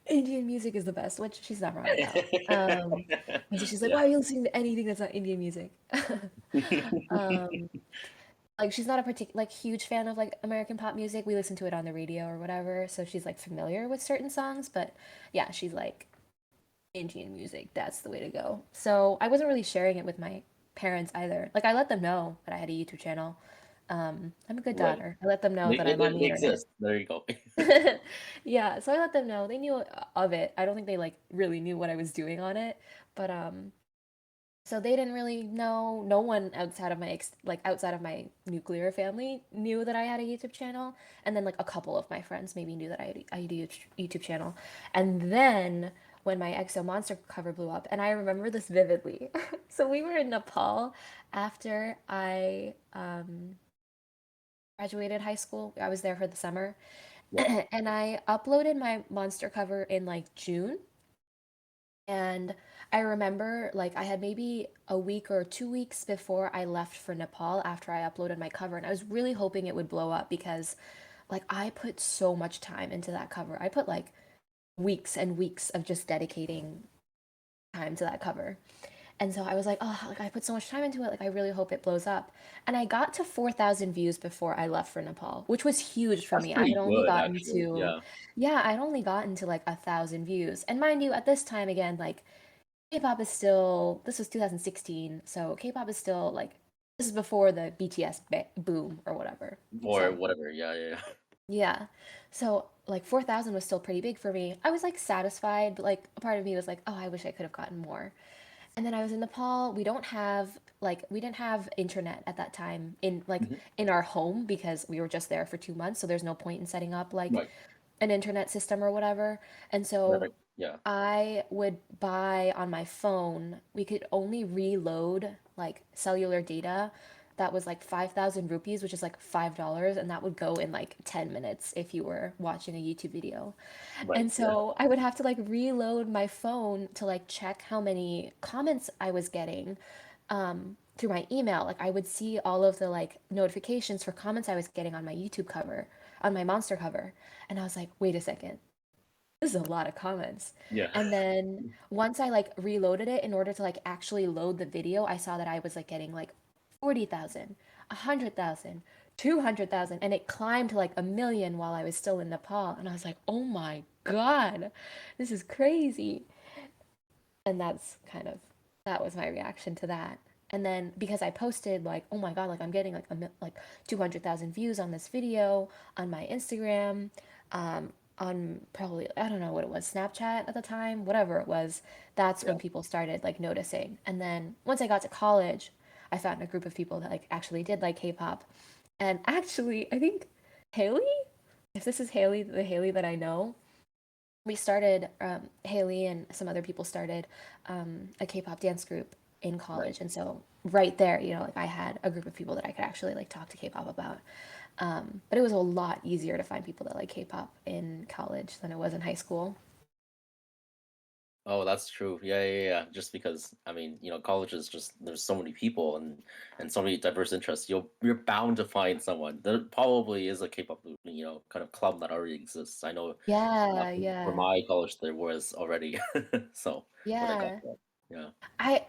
Indian music is the best, which she's not wrong about. And so she's like, Yeah. why are you listening to anything that's not Indian music? Um, like she's not a like huge fan of like American pop music. We listen to it on the radio or whatever, so she's like familiar with certain songs, but yeah, she's like Indian music, that's the way to go. So I wasn't really sharing it with my parents either. Like I let them know that I had a YouTube channel. I'm a good Right. daughter. I let them know They, that they, I'm on they the they internet. exist. There you go. Yeah, so I let them know. They knew of it. I don't think they like really knew what I was doing on it, but so they didn't really know. No one outside of my outside of my nuclear family knew that I had a YouTube channel, and then like a couple of my friends maybe knew that I had a YouTube channel. And then when my EXO Monster cover blew up, and I remember this vividly. So we were in Nepal after I graduated high school. I was there for the summer, Yeah. and I uploaded my Monster cover in like June. And I remember like I had maybe a week or 2 weeks before I left for Nepal after I uploaded my cover, and I was really hoping it would blow up because like I put so much time into that cover. I put like weeks and weeks of just dedicating time to that cover. And so I was like, oh, like I put so much time into it. Like I really hope it blows up. And I got to 4,000 views before I left for Nepal, which was huge for That's me. I had pretty only good, gotten actually. to, Yeah. yeah, I'd only gotten to like 1,000 views. And mind you, at this time again, like K-pop is still, this was 2016, so K-pop is still like, this is before the BTS boom or whatever. Or So whatever. Yeah, yeah, yeah. yeah. So like 4,000 was still pretty big for me. I was like satisfied, but like a part of me was like, oh, I wish I could have gotten more. And then I was in Nepal. We didn't have internet at that time in like Mhm. in our home because we were just there for 2 months. So there's no point in setting up like Right. an internet system or whatever. And so Right. Yeah. I would buy on my phone, we could only reload like cellular data that was like 5,000 rupees, which is like $5, and that would go in like 10 minutes if you were watching a YouTube video. Right. And Yeah. so I would have to like reload my phone to like check how many comments I was getting through my email. Like I would see all of the like notifications for comments I was getting on my YouTube cover, on my monster cover. And I was like, wait a second, this is a lot of comments. Yeah. And then once I like reloaded it in order to like actually load the video, I saw that I was like getting like 40,000, 100,000, 200,000, and it climbed to like a million while I was still in Nepal. And I was like, oh my God, this is crazy. And that was my reaction to that. And then because I posted like, oh my God, like I'm getting like like 200,000 views on this video on my Instagram, on probably, I don't know what it was, Snapchat at the time, whatever it was, that's Yeah. when people started like noticing. And then once I got to college, I found a group of people that like actually did like K-pop. And actually, I think Haley, if this is Haley, the Haley that I know, we started, Haley and some other people started a K-pop dance group in Right. college. And so right there, like I had a group of people that I could actually like talk to K-pop about. But it was a lot easier to find people that like K-pop in college than it was in high school. Oh, that's true. Yeah, yeah, yeah. Just because I mean, college is just there's so many people and so many diverse interests. You're bound to find someone. There probably is a K-pop, kind of club that already exists. I know Yeah, for yeah, my college there was already. So when I got yeah. there, yeah.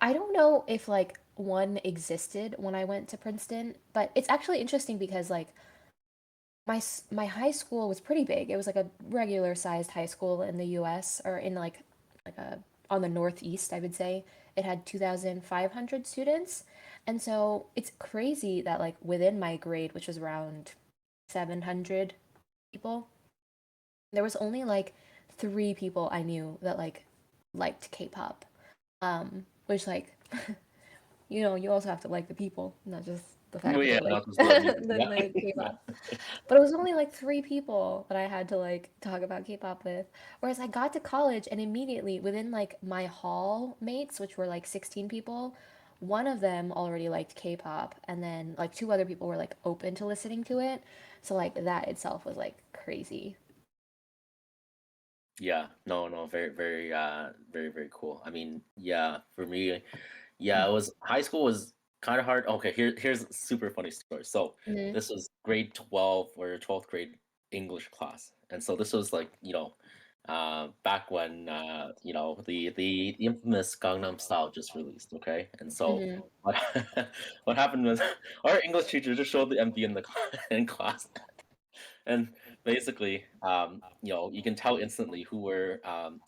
I don't know if like one existed when I went to Princeton, but it's actually interesting because like my high school was pretty big. It was like a regular sized high school in the US, or in like a on the Northeast, I would say. It had 2,500 students. And so it's crazy that like within my grade, which was around 700 people, there was only like 3 people I knew that like liked K-pop. Which like you also have to like the people, not just the fact Oh that yeah, they like not just the music. that Yeah. they like Yeah. K-pop. But it was only like 3 people that I had to like talk about K-pop with. Whereas I got to college and immediately within like my hall mates, which were like 16 people, one of them already liked K-pop, and then like 2 other people were like open to listening to it. So like that itself was like crazy. Yeah. No, no, very, very, very, very cool. I mean, yeah, for me, yeah, it was high school was kind of hard. Okay, here's a super funny story. So Mm-hmm. this was grade 12 or 12th grade English class. And so this was like, back when the infamous Gangnam Style just released, okay? And so Mm-hmm. what what happened was our English teacher just showed the MV in the in class. And basically, you can tell instantly who were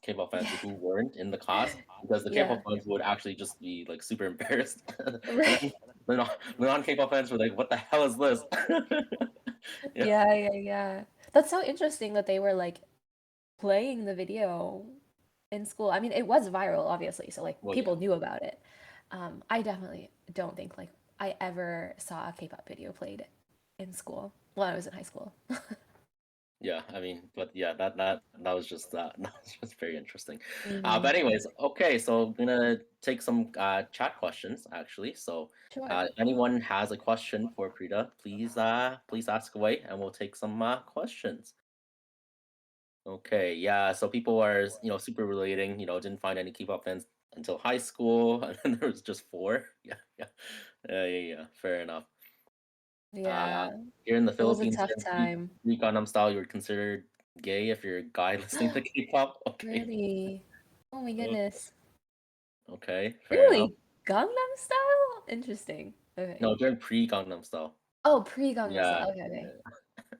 K-pop fans Yeah. and who weren't in the class because the Yeah. K-pop fans would actually just be like super embarrassed, and then Right. the non K-pop fans were like, "What the hell is this?" Yeah. Yeah, yeah, yeah. That's so interesting that they were like playing the video in school. I mean, it was viral, obviously, so like Well, people yeah, knew about it. I definitely don't think like I ever saw a K-pop video played in school when I was in high school. yeah. I mean, but yeah, that was just that was just very interesting. Hmm. But anyways, okay, so I'm gonna take some chat questions actually. So, Sure. if anyone has a question for Preeta, please ask away, and we'll take some questions. Okay, yeah. So people are, super relating. Didn't find any K-pop fans until high school, and then there was just four. Yeah, yeah, yeah. Fair enough. Uh, Yeah, Here in the it was a Philippines, tough during time. pre-Gangnam Style, you were considered gay if you're a guy listening to K-pop. Okay, Really? Oh my O- goodness. okay, fair enough. Really? Gangnam Style? Interesting. Okay. No, during pre-Gangnam Style. Oh, pre-Gangnam Yeah. Style. Okay, okay. Yeah.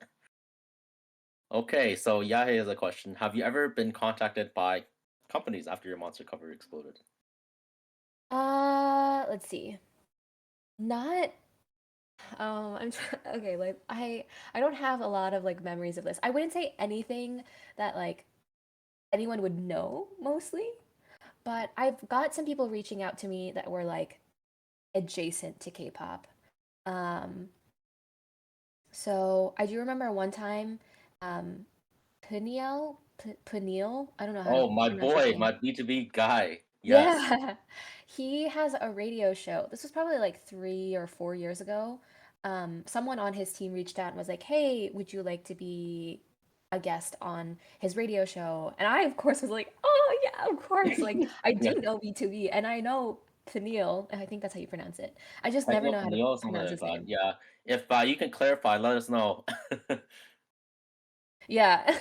Okay, so Yahe has a question. Have you ever been contacted by companies after your monster cover exploded? Let's see. Not okay, like I don't have a lot of like memories of this. I wouldn't say anything that like anyone would know mostly, but I've got some people reaching out to me that were like adjacent to K-pop. Um, so I do remember one time, um, Peniel, I don't know how to Oh, my pronounce his boy, my name. B2B guy. Yes. Yeah. He has a radio show. This was probably like 3 or 4 years ago. Someone on his team reached out and was like, "Hey, would you like to be a guest on his radio show?" And I, of course, was like, "Oh, yeah, of course." Like, I Yeah, do know B2B and I know Peniel, and I think that's how you pronounce it. I just never know how to Neil, something pronounce like his that. name. Yeah. If you can clarify, let us know. Yeah.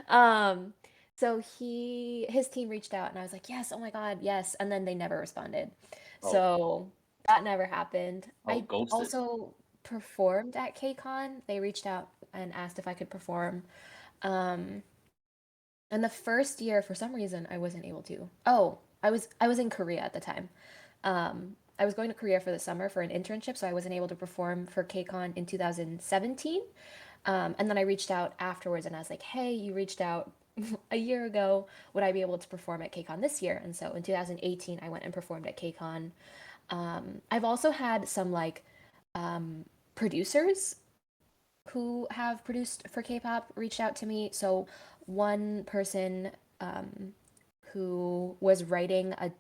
Um, so his team reached out and I was like, "Yes, oh my God, yes." And then they never responded. Oh, So that never happened. oh, I ghosted. also performed at KCON. They reached out and asked if I could perform. Um, and the first year, for some reason, I wasn't able to. Oh, I was in Korea at the time. I was going to Korea for the summer for an internship, so I wasn't able to perform for KCON in 2017. And then I reached out afterwards and I was like, "Hey, you reached out a year ago. Would I be able to perform at KCON this year?" And so in 2018, I went and performed at KCON. I've also had some like producers who have produced for K-pop reached out to me. So one person who was writing a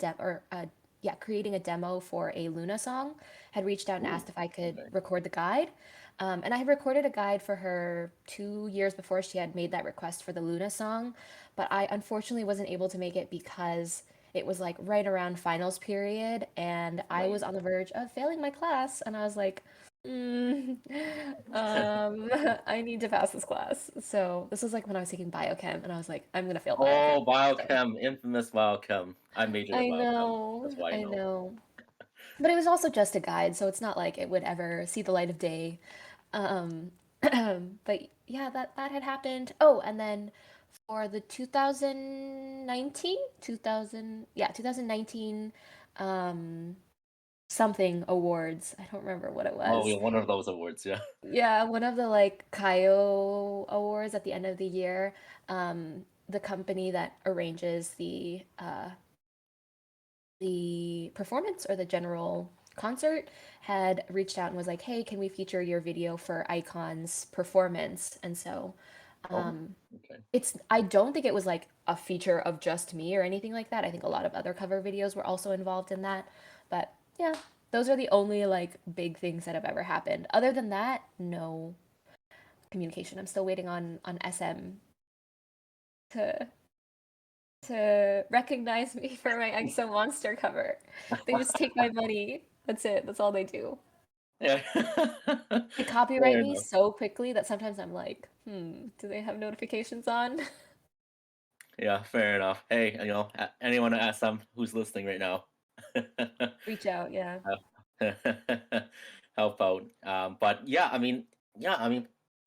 creating a demo for a Luna song had reached out and Ooh, asked if I could okay. record the guide. And I had recorded a guide for her 2 years before she had made that request for the Luna song, but I unfortunately wasn't able to make it because it was like right around finals period, and I Right. was on the verge of failing my class, and I was like, Mm, I need to pass this class. So this was like when I was taking biochem, and I was like, I'm gonna fail biochem. Oh, So biochem, infamous biochem. I majored in I biochem. That's know, why I I know. know. But it was also just a guide, so it's not like it would ever see the light of day. Um, but yeah, that had happened. Oh, and then for the 2019, 2019, um, something awards. I don't remember what it Oh, was. yeah, one of those awards, yeah. Yeah, one of the like KAIO awards at the end of the year, the company that arranges the performance or the general concert had reached out and was like, "Hey, can we feature your video for Icon's performance?" And so, Oh, um, okay. I don't think it was like a feature of just me or anything like that. I think a lot of other cover videos were also involved in that. But yeah, those are the only like big things that have ever happened. Other than that, no communication. I'm still waiting on SM to recognize me for my EXO Monster cover. They just take my money. That's it. That's all they do. Yeah. They copyright Fair me enough. so quickly that sometimes I'm like, do they have notifications on? Yeah, fair enough. Hey, anyone at SM who's listening right now, Reach out, yeah. uh, help out. But yeah,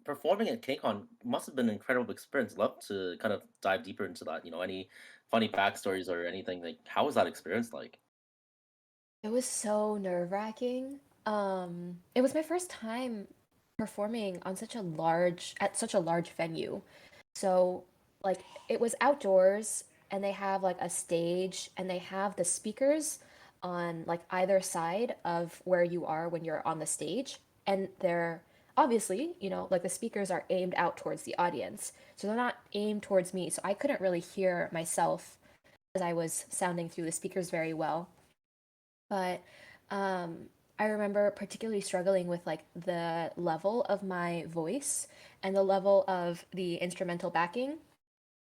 performing at KCON must have been an incredible experience. Love to kind of dive deeper into that. Any funny backstories or anything like how was that experience like? It was so nerve-wracking. It was my first time performing on such a large venue. So, like, it was outdoors, and they have like a stage, and they have the speakers on like either side of where you are when you're on the stage. And they're obviously, like the speakers are aimed out towards the audience. So they're not aimed towards me. So I couldn't really hear myself as I was sounding through the speakers very well. But I remember particularly struggling with like the level of my voice and the level of the instrumental backing.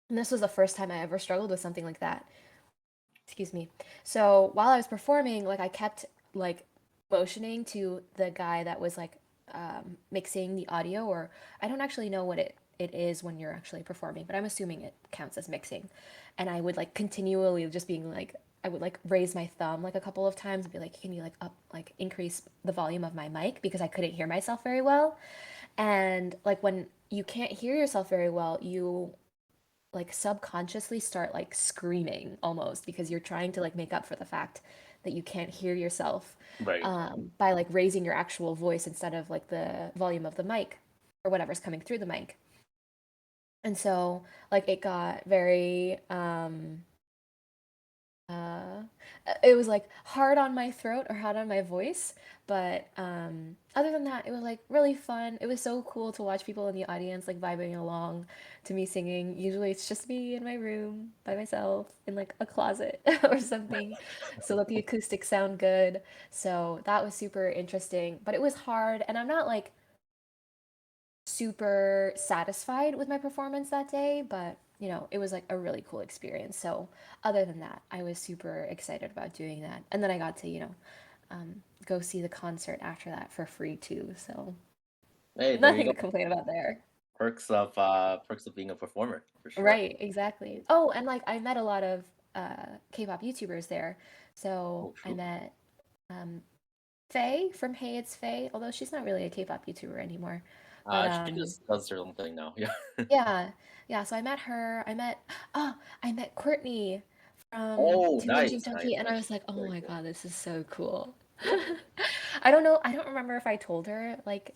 And this was the first time I ever struggled with something like that. Excuse me. So while I was performing, like I kept like motioning to the guy that was like mixing the audio, or I don't actually know what it is when you're actually performing, but I'm assuming it counts as mixing. And I would like continually just being like, I would like raise my thumb like a couple of times and be like, can you like up, like increase the volume of my mic because I couldn't hear myself very well. And like when you can't hear yourself very well, you like subconsciously start like screaming almost because you're trying to like make up for the fact that you can't hear yourself Right. by like raising your actual voice instead of like the volume of the mic or whatever's coming through the mic. And so like it got very uh it was like hard on my throat or hard on my voice, but other than that it was like really fun. It was so cool to watch people in the audience like vibing along to me singing. Usually it's just me in my room by myself in like a closet or something so that the acoustics sound good. So that was super interesting, but it was hard and I'm not like super satisfied with my performance that day, but you know, it was like a really cool experience. So, other than that, I was super excited about doing that. And then I got to, go see the concert after that for free too. So, Hey, there you nothing go. to complain about there. Perks of being a performer for sure. Right, exactly. Oh, and like I met a lot of K-pop YouTubers there. So, Oh, I true. met um Faye from Hey It's Faye, although she's not really a K-pop YouTuber anymore. But She just does her own thing now. Yeah. yeah, yeah. So I met her. I met Courtney from Oh, Two Inching nice, nice, Chunky, and I nice. was like, oh Very my cool. God, this is so cool. Yeah. I don't know. I don't remember if I told her like,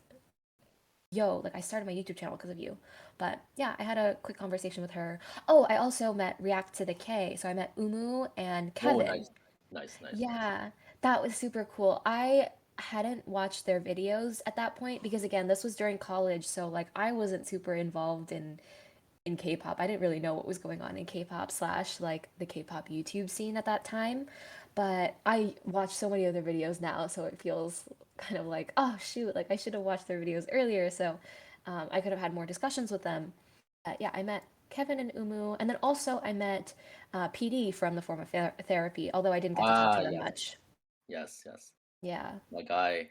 yo, like I started my YouTube channel because of you. But yeah, I had a quick conversation with her. Oh, I also met React to the K. So I met Umu and Oh, Kevin. nice, nice, nice, nice. Yeah, that was super cool. I hadn't watched their videos at that point because again, this was during college, so like I wasn't super involved in K-pop. I didn't really know what was going on in K-pop slash like the K-pop YouTube scene at that time. But I watch so many of their videos now, so it feels kind of like, oh shoot, like I should have watched their videos earlier, so I could have had more discussions with them. Yeah, I met Kevin and Umu, and then also I met PD from the Form of Therapy, although I didn't get to talk to them Yes, much. yes, yes. Yeah, My guy,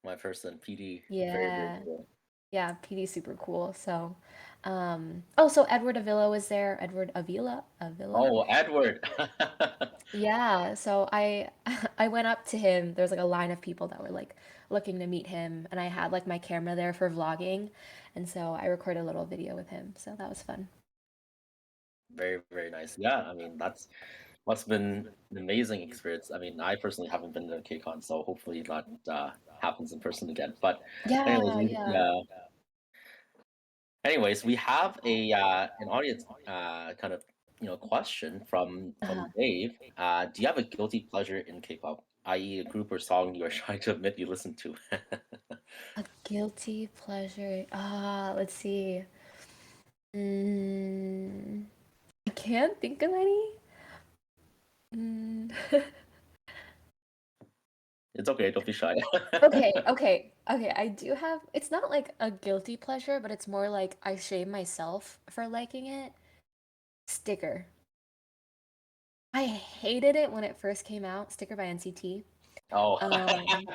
my person, PD, very, very yeah, cool. yeah, PD's super cool. So, oh, so Edward Avila was there. Edward Avila. Oh, Edward. Yeah, so I I went up to him. There was like a line of people that were like looking to meet him, and I had like my camera there for vlogging, and so I recorded a little video with him. So that was fun. Very, very nice. Yeah, I mean that's been an amazing experience. I mean, I personally haven't been to a KCON, so hopefully that happens in person again. But anyways, Yeah, yeah. yeah. Anyways, we have a an audience kind of question from Uh, Dave. Do you have a guilty pleasure in K-pop, i.e., a group or song you are trying to admit you listen to? a guilty pleasure. Let's see. Mm, I can't think of any. Mm. It's okay, don't be shy. Okay. I do have, it's not like a guilty pleasure, but it's more like I shame myself for liking it. Sticker. I hated it when it first came out, Sticker by NCT. Oh, Um, and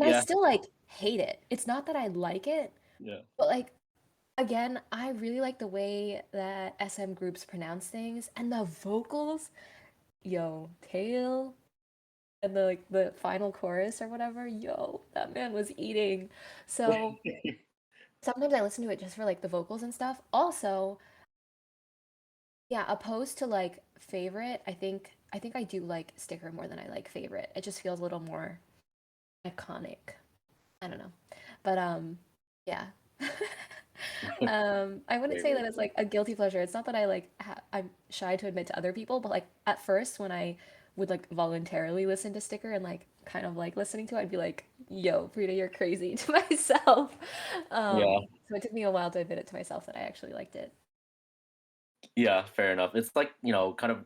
I yeah, still like hate it. It's not that I like it, yeah. but like again, I really like the way that SM groups pronounce things and the vocals. Yo, Tail and the like the final chorus or whatever. Yo, that man was eating. So sometimes I listen to it just for like the vocals and stuff. Also, yeah, opposed to like favorite, I think I do like Sticker more than I like favorite. It just feels a little more iconic. I don't know. But yeah. I wouldn't Very, say very that it's cool. like a guilty pleasure. It's not that I like I'm shy to admit to other people, but like at first when I would like voluntarily listen to Sticker and like kind of like listening to it, I'd be like, "Yo, Preeta, you're crazy" to myself. Yeah, So it took me a while to admit it to myself that I actually liked it. yeah, fair enough. It's like, kind of,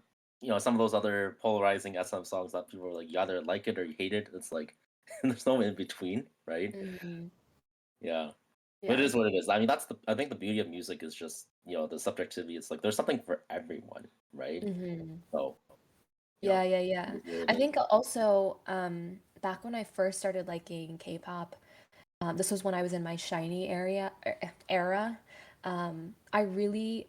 some of those other polarizing SM songs that people are like, you either like it or you hate it. It's like there's no in between, right? Mhm. Yeah. It Yeah. is what it is. I mean, that's the I think the beauty of music is just, the subjectivity. It's like there's something for everyone, right? Hmm. So, Yeah, yeah, it yeah. is what I it is. think also back when I first started liking K-pop, this was when I was in my shiny era. I really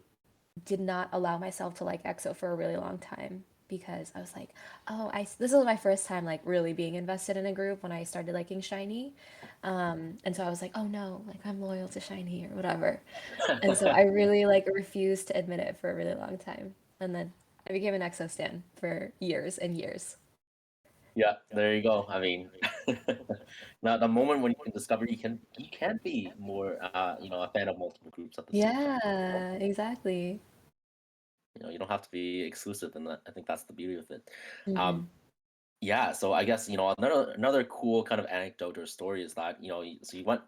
did not allow myself to like EXO for a really long time because I was like, oh, this was my first time like really being invested in a group when I started liking Shiny. And so I was like, oh no, like I'm loyal to Shiny or whatever. And so I really like refused to admit it for a really long time. And then I became an EXO stan for years and years. Yeah, there you go. I mean, now the moment when you can discover you can be more a fan of multiple groups at the same time. Yeah, exactly. You don't have to be exclusive, and I think that's the beauty of it. Um, Hmm. yeah, so I guess another cool kind of anecdote or story is that so you went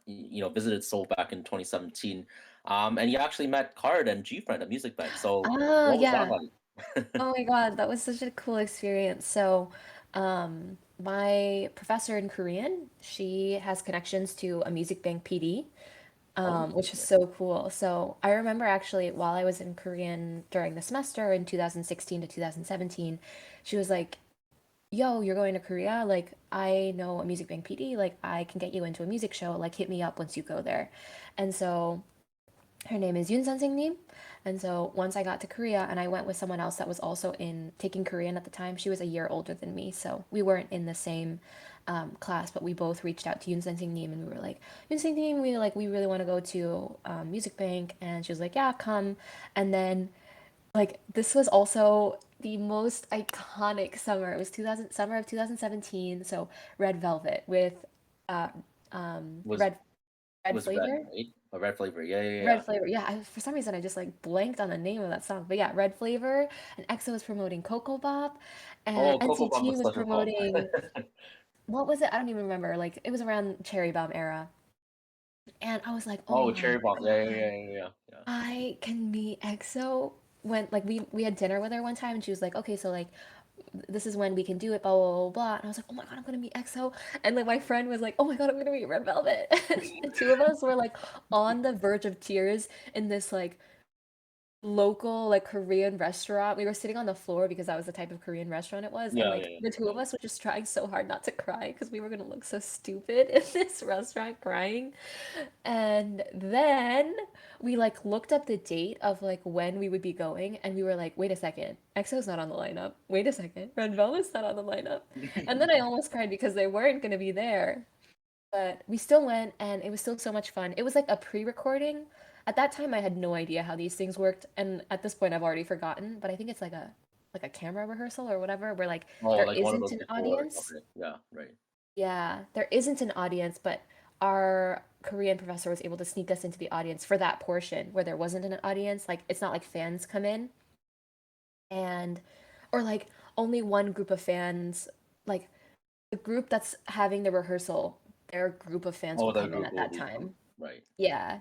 visited Seoul back in 2017, and you actually met Card and G Friend at Music Bank. So Oh, what was that yeah. like? Oh my God, that was such a cool experience. So, my professor in Korean, she has connections to a music bank PD, Oh, which is so cool. So I remember actually while I was in Korean during the semester in 2016 to 2017, she was like, "Yo, you're going to Korea? Like, I know a music bank PD. Like, I can get you into a music show. Like, hit me up once you go there." And so her name is Yoon 선생님. And so once I got to Korea and I went with someone else that was also in taking Korean at the time, she was a year older than me. So we weren't in the same class, but we both reached out to Yoon 선생님 and we were like, Yoon 선생님, we really want to go to Music Bank. And she was like, yeah, come. And then like this was also the most iconic summer. It was 2000 summer of 2017. So Red Velvet with uh, was Red was red, Flavor. right? A red flavor. Yeah, yeah, Red yeah. Flavor. Yeah, for some reason I just like blanked on the name of that song. But yeah, Red Flavor and EXO was promoting Coco Bop and Oh, Coco Bop NCT was was such a bomb. promoting what was it? I don't even remember. Like it was around Cherry Bomb era. And I was like, "Oh Oh, my Cherry Bomb. Yeah, yeah, God. yeah, yeah, yeah. Yeah. I can meet EXO." When like we had dinner with her one time and she was like, "Okay, so like this is when we can do it, blah blah blah blah." And I was like, "Oh my God, I'm gonna meet EXO." And like my friend was like, "Oh my God, I'm gonna meet Red Velvet." And the two of us were like on the verge of tears in this like local like Korean restaurant. We were sitting on the floor because that was the type of Korean restaurant it was. And Yeah, like yeah, the two of yeah. us were just trying so hard not to cry because we were gonna look so stupid in this restaurant crying. And then we like looked up the date of like when we would be going and we were like, wait a second, EXO's not on the lineup. Wait a second, Red Velvet's not on the lineup. And then I almost cried because they weren't gonna be there. But we still went and it was still so much fun. It was like a pre-recording. At that time I had no idea how these things worked and at this point I've already forgotten, but I think it's like a camera rehearsal or whatever where like Oh, there like one of isn't those an before. audience. Okay. Yeah, right. Yeah, there isn't an audience, but our Korean professor was able to sneak us into the audience for that portion where there wasn't an audience. Like it's not like fans come in and or like only one group of fans, like the group that's having the rehearsal, their group of fans Oh, will the come in group at will that be time. right. Yeah.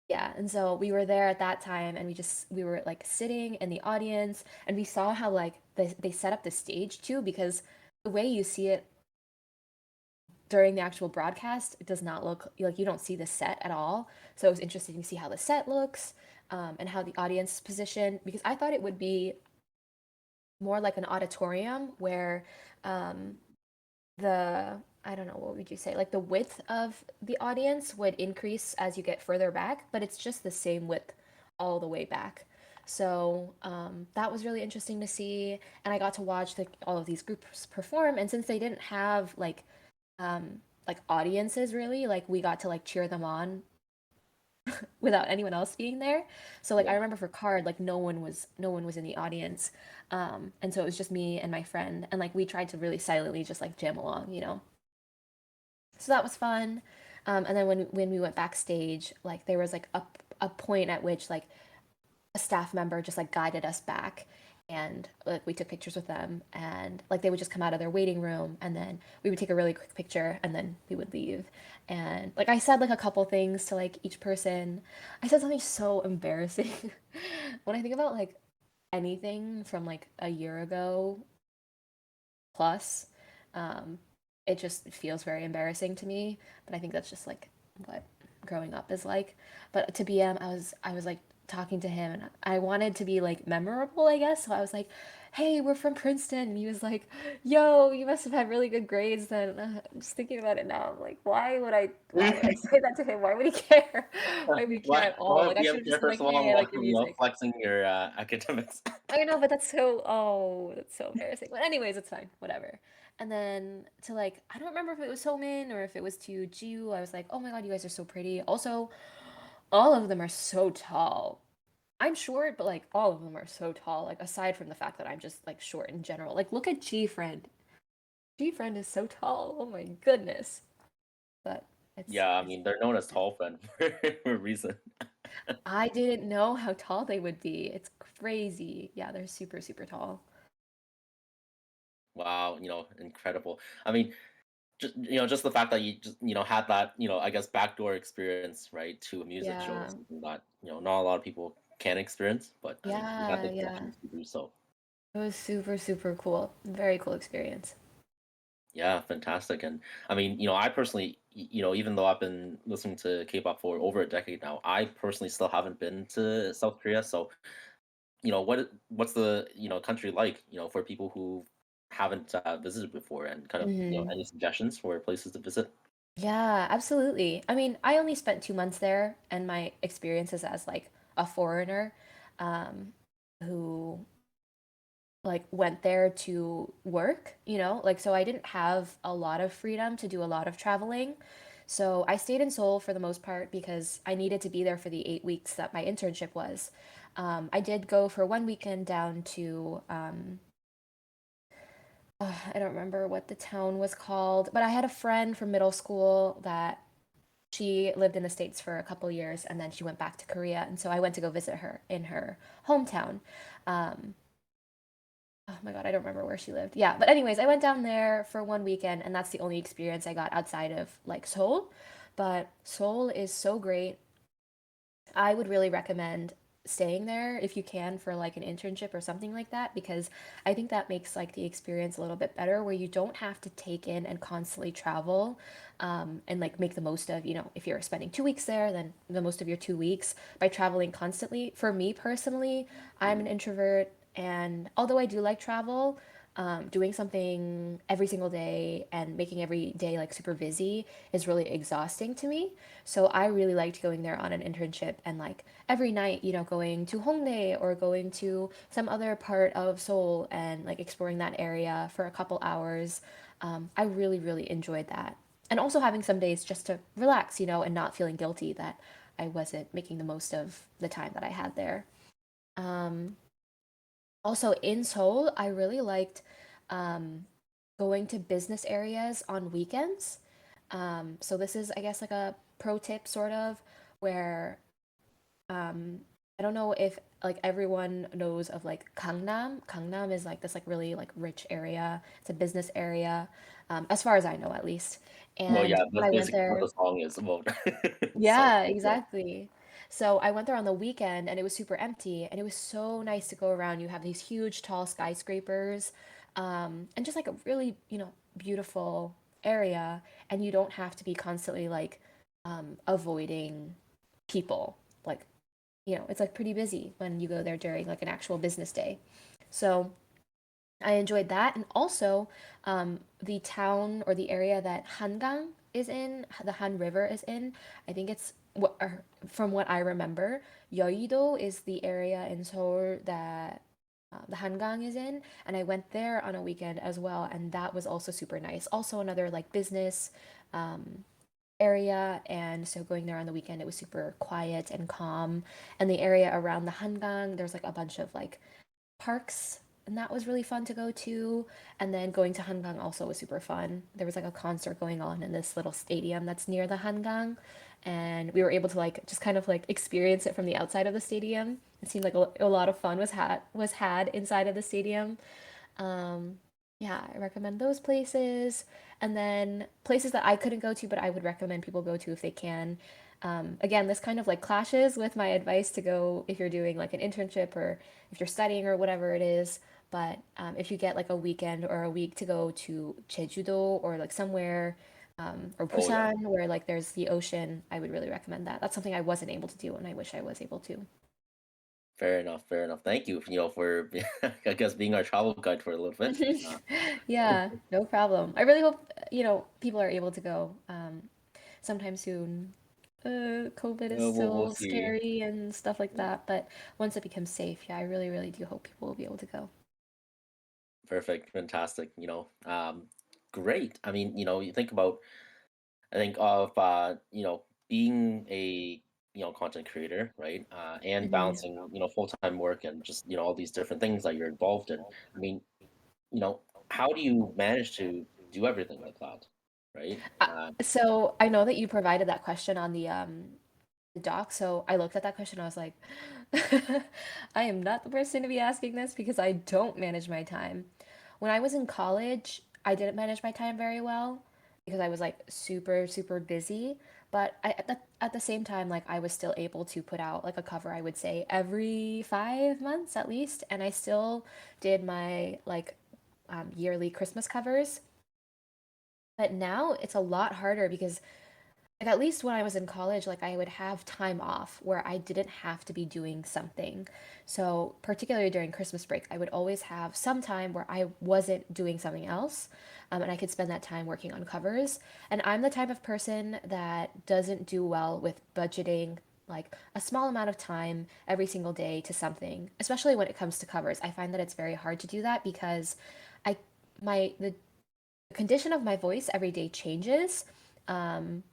Yeah, and so we were there at that time and we were like sitting in the audience and we saw how like they set up the stage too because the way you see it during the actual broadcast, it does not look like you don't see the set at all. So it was interesting to see how the set looks, and how the audience is positioned because I thought it would be more like an auditorium where um, the I don't know, what would you say? Like the width of the audience would increase as you get further back, but it's just the same width all the way back. So that was really interesting to see, and I got to watch all of these groups perform. And since they didn't have like audiences really, like we got to like cheer them on without anyone else being there. So like I Yeah. remember for Card, like no one was in the audience. And so it was just me and my friend and like we tried to really silently just like jam along, you know. So that was fun. And then when we went backstage, like there was like a point at which like a staff member just like guided us back and like we took pictures with them and like they would just come out of their waiting room and then we would take a really quick picture and then we would leave and like I said like a couple things to like each person. I said something so embarrassing when I think about like anything from like a year ago plus. um it just feels very embarrassing to me, but I think that's just like what growing up is like. But to BM, I was like talking to him, and I wanted to be like memorable, I guess. So I was like, "Hey, we're from Princeton." And he was like, "Yo, you must have had really good grades then." I'm just thinking about it now. I'm like, why would I say that to him? Why would he care? Why would he care Why at all? why Like would I you should have have care just been first like, of all "Hey, I like your music." flexing your academics? I know, but that's so embarrassing. But anyways, it's fine. Whatever. And then to like, I don't remember if it was Somin or if it was to Jiu. I was like, "Oh my God, you guys are so pretty." Also, all of them are so tall. I'm short, but like all of them are so tall. Like aside from the fact that I'm just like short in general. Like look at G Friend. G Friend is so tall. Oh my goodness. But it's Yeah, I it's mean, they're known as tall friend for a reason. I didn't know how tall they would be. It's crazy. Yeah, they're super, super tall. Wow, incredible. I mean, just the fact that you just, had that, I guess backdoor experience, right, to a music show is Yeah. something that, not a lot of people can experience, but I mean, you had Yeah, the yeah. connections to do so. It was super, super cool. Very cool experience. Yeah, fantastic. And I mean, I personally, even though I've been listening to K-pop for over a decade now, I personally still haven't been to South Korea. So, what's the, country like, for people who haven't visited before, and kind of, Hmm. any suggestions for places to visit? Yeah, absolutely. I mean, I only spent 2 months there, and my experiences as like a foreigner, um, who like went there to work, like so I didn't have a lot of freedom to do a lot of traveling. So I stayed in Seoul for the most part because I needed to be there for the 8 weeks that my internship was. I did go for one weekend down to I don't remember what the town was called, but I had a friend from middle school that she lived in the States for a couple years and then she went back to Korea. And so I went to go visit her in her hometown. Um, oh my God, I don't remember where she lived. Yeah, but anyways, I went down there for one weekend and that's the only experience I got outside of like Seoul. But Seoul is so great. I would really recommend staying there if you can for like an internship or something like that because I think that makes like the experience a little bit better where you don't have to take in and constantly travel and like make the most of, if you're spending 2 weeks there, then the most of your 2 weeks by traveling constantly. For me personally, I'm an introvert and although I do like travel, doing something every single day and making every day like super busy is really exhausting to me. So I really liked going there on an internship and like every night, going to Hongdae or going to some other part of Seoul and like exploring that area for a couple hours. I really, really enjoyed that. And also having some days just to relax, and not feeling guilty that I wasn't making the most of the time that I had there. Um, Also in Seoul, I really liked um, going to business areas on weekends. So this is, I guess, like a pro tip sort of where um, I don't know if like everyone knows of like Gangnam. Gangnam is like this like really like rich area. It's a business area, as far as I know at least. Well, And yeah, when that's I went basically what there, the song is about. So, yeah, yeah. exactly. So I went there on the weekend and it was super empty and it was so nice to go around. You have these huge tall skyscrapers, and just like a really, beautiful area and you don't have to be constantly like avoiding people. Like, it's like pretty busy when you go there during like an actual business day. So I enjoyed that. And also, the town or the area that Hangang is in, the Han River is in, I think it's what, or from what I remember, Yeouido is the area in Seoul that the Hangang is in. And I went there on a weekend as well, and that was also super nice. Also, another like business um, area. And so going there on the weekend, it was super quiet and calm. And the area around the Hangang, there's like a bunch of like parks and that was really fun to go to. And then going to Hangang also was super fun. There was like a concert going on in this little stadium that's near the Hangang, and we were able to like just kind of like experience it from the outside of the stadium. It seemed like a lot of fun was had inside of the stadium. Um, yeah, I recommend those places. And then places that I couldn't go to, but I would recommend people go to if they can. Again, this kind of like clashes with my advice to go if you're doing like an internship or if you're studying or whatever it is. But if you get like a weekend or a week to go to Jeju-do or like somewhere or Oh yeah. Busan, where like there's the ocean. I would really recommend that. That's something I wasn't able to do, and I wish I was able to. Fair enough. Fair enough. Thank you, for I guess being our travel guide for a little bit. Yeah, no problem. I really hope, people are able to go sometime soon. COVID is We'll still see. scary and stuff like that, but once it becomes safe, yeah, I really, really do hope people will be able to go. Perfect. Fantastic. Great. I mean, you think about I think of being a content creator, right? And Hmm. balancing full-time work and just all these different things that you're involved in. I mean, you know, how do you manage to do everything like that, right? Uh, so I know that you provided that question on the doc, so I looked at that question, I was like, I am not the person to be asking this because I don't manage my time. When I was in college, I didn't manage my time very well because I was like super, super busy. But at the same time, like I was still able to put out like a cover, I would say, every 5 months at least. And I still did my like yearly Christmas covers. But now it's a lot harder because like at least when I was in college, like I would have time off where I didn't have to be doing something. So, particularly during Christmas break, I would always have some time where I wasn't doing something else, and I could spend that time working on covers. And I'm the type of person that doesn't do well with budgeting like a small amount of time every single day to something, especially when it comes to covers. I find that it's very hard to do that because I the condition of my voice every day changes. Um,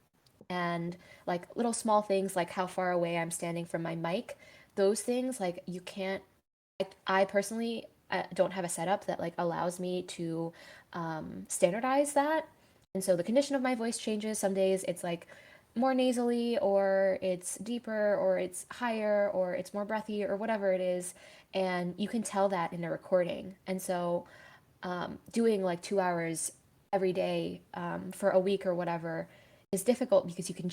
and like little small things like how far away I'm standing from my mic, those things like you can't. I personally don't have a setup that like allows me to standardize that, and so the condition of my voice changes. Some days it's like more nasally, or it's deeper, or it's higher, or it's more breathy, or whatever it is, and you can tell that in a recording. And so doing like 2 hours every day for a week or whatever is difficult because you can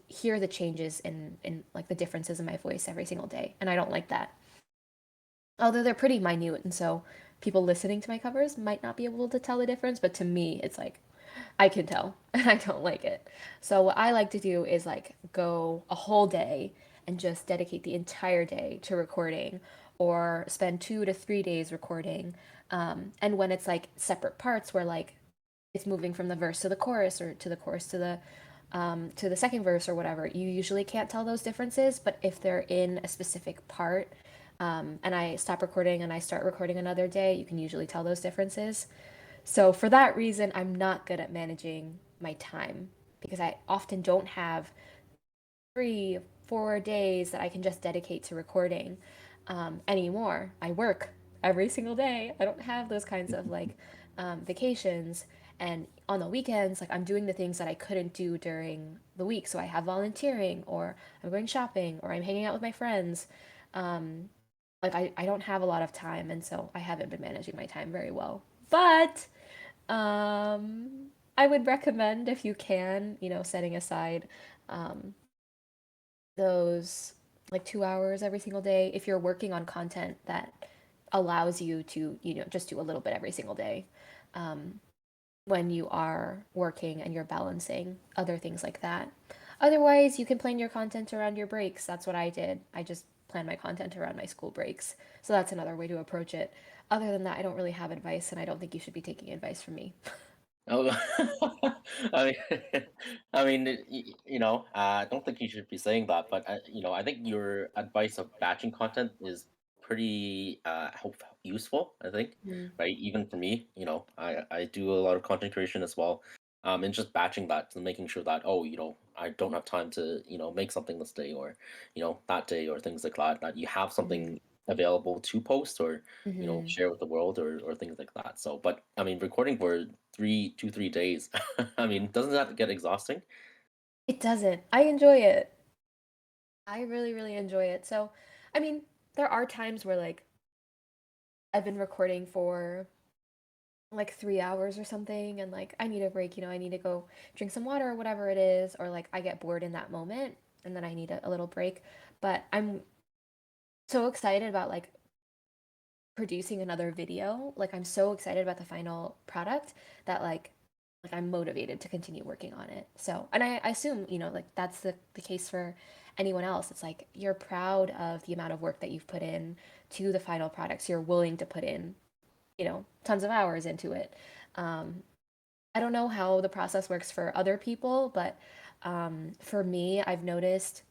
hear the changes in like the differences in my voice every single day, and I don't like that. Although they're pretty minute, and so people listening to my covers might not be able to tell the difference, but to me, it's like I can tell, and I don't like it. So what I like to do is like go a whole day and just dedicate the entire day to recording, or spend 2 to 3 days recording. And when it's like separate parts where like it's moving from the verse to the chorus, or to the chorus to the second verse or whatever, you usually can't tell those differences. But if they're in a specific part, and I stop recording and I start recording another day, you can usually tell those differences. So for that reason, I'm not good at managing my time because I often don't have 3, 4 days that I can just dedicate to recording anymore. I work every single day. I don't have those kinds of like vacations. And on the weekends, like I'm doing the things that I couldn't do during the week. So I have volunteering, or I'm going shopping, or I'm hanging out with my friends. Um, like I don't have a lot of time, and so I haven't been managing my time very well. But I would recommend, if you can, setting aside um, those like 2 hours every single day if you're working on content that allows you to, just do a little bit every single day. Um, when you are working and you're balancing other things like that. Otherwise, you can plan your content around your breaks. That's what I did. I just plan my content around my school breaks. So that's another way to approach it. Other than that, I don't really have advice, and I don't think you should be taking advice from me. Oh, I mean, I don't think you should be saying that, but I think your advice of batching content is pretty useful. I think, Mm. right? Even for me, I do a lot of content creation as well, and just batching that and making sure that I don't have time to make something this day, or that day, or things like that. That you have Mm. something available to post, or Hmm. share with the world, or things like that. So, but I mean, recording for 3 days. I mean, doesn't that get exhausting? It doesn't. I enjoy it. I really, really enjoy it. So, I mean, there are times where like I've been recording for like 3 hours or something, and like I need a break, I need to go drink some water or whatever it is, or like I get bored in that moment and then I need a little break. But I'm so excited about like producing another video. Like I'm so excited about the final product that like like I'm motivated to continue working on it. So, and I assume, like that's the case for anyone else. It's like you're proud of the amount of work that you've put in to the final products. You're willing to put in, tons of hours into it. Um, I don't know how the process works for other people, but for me, I've noticed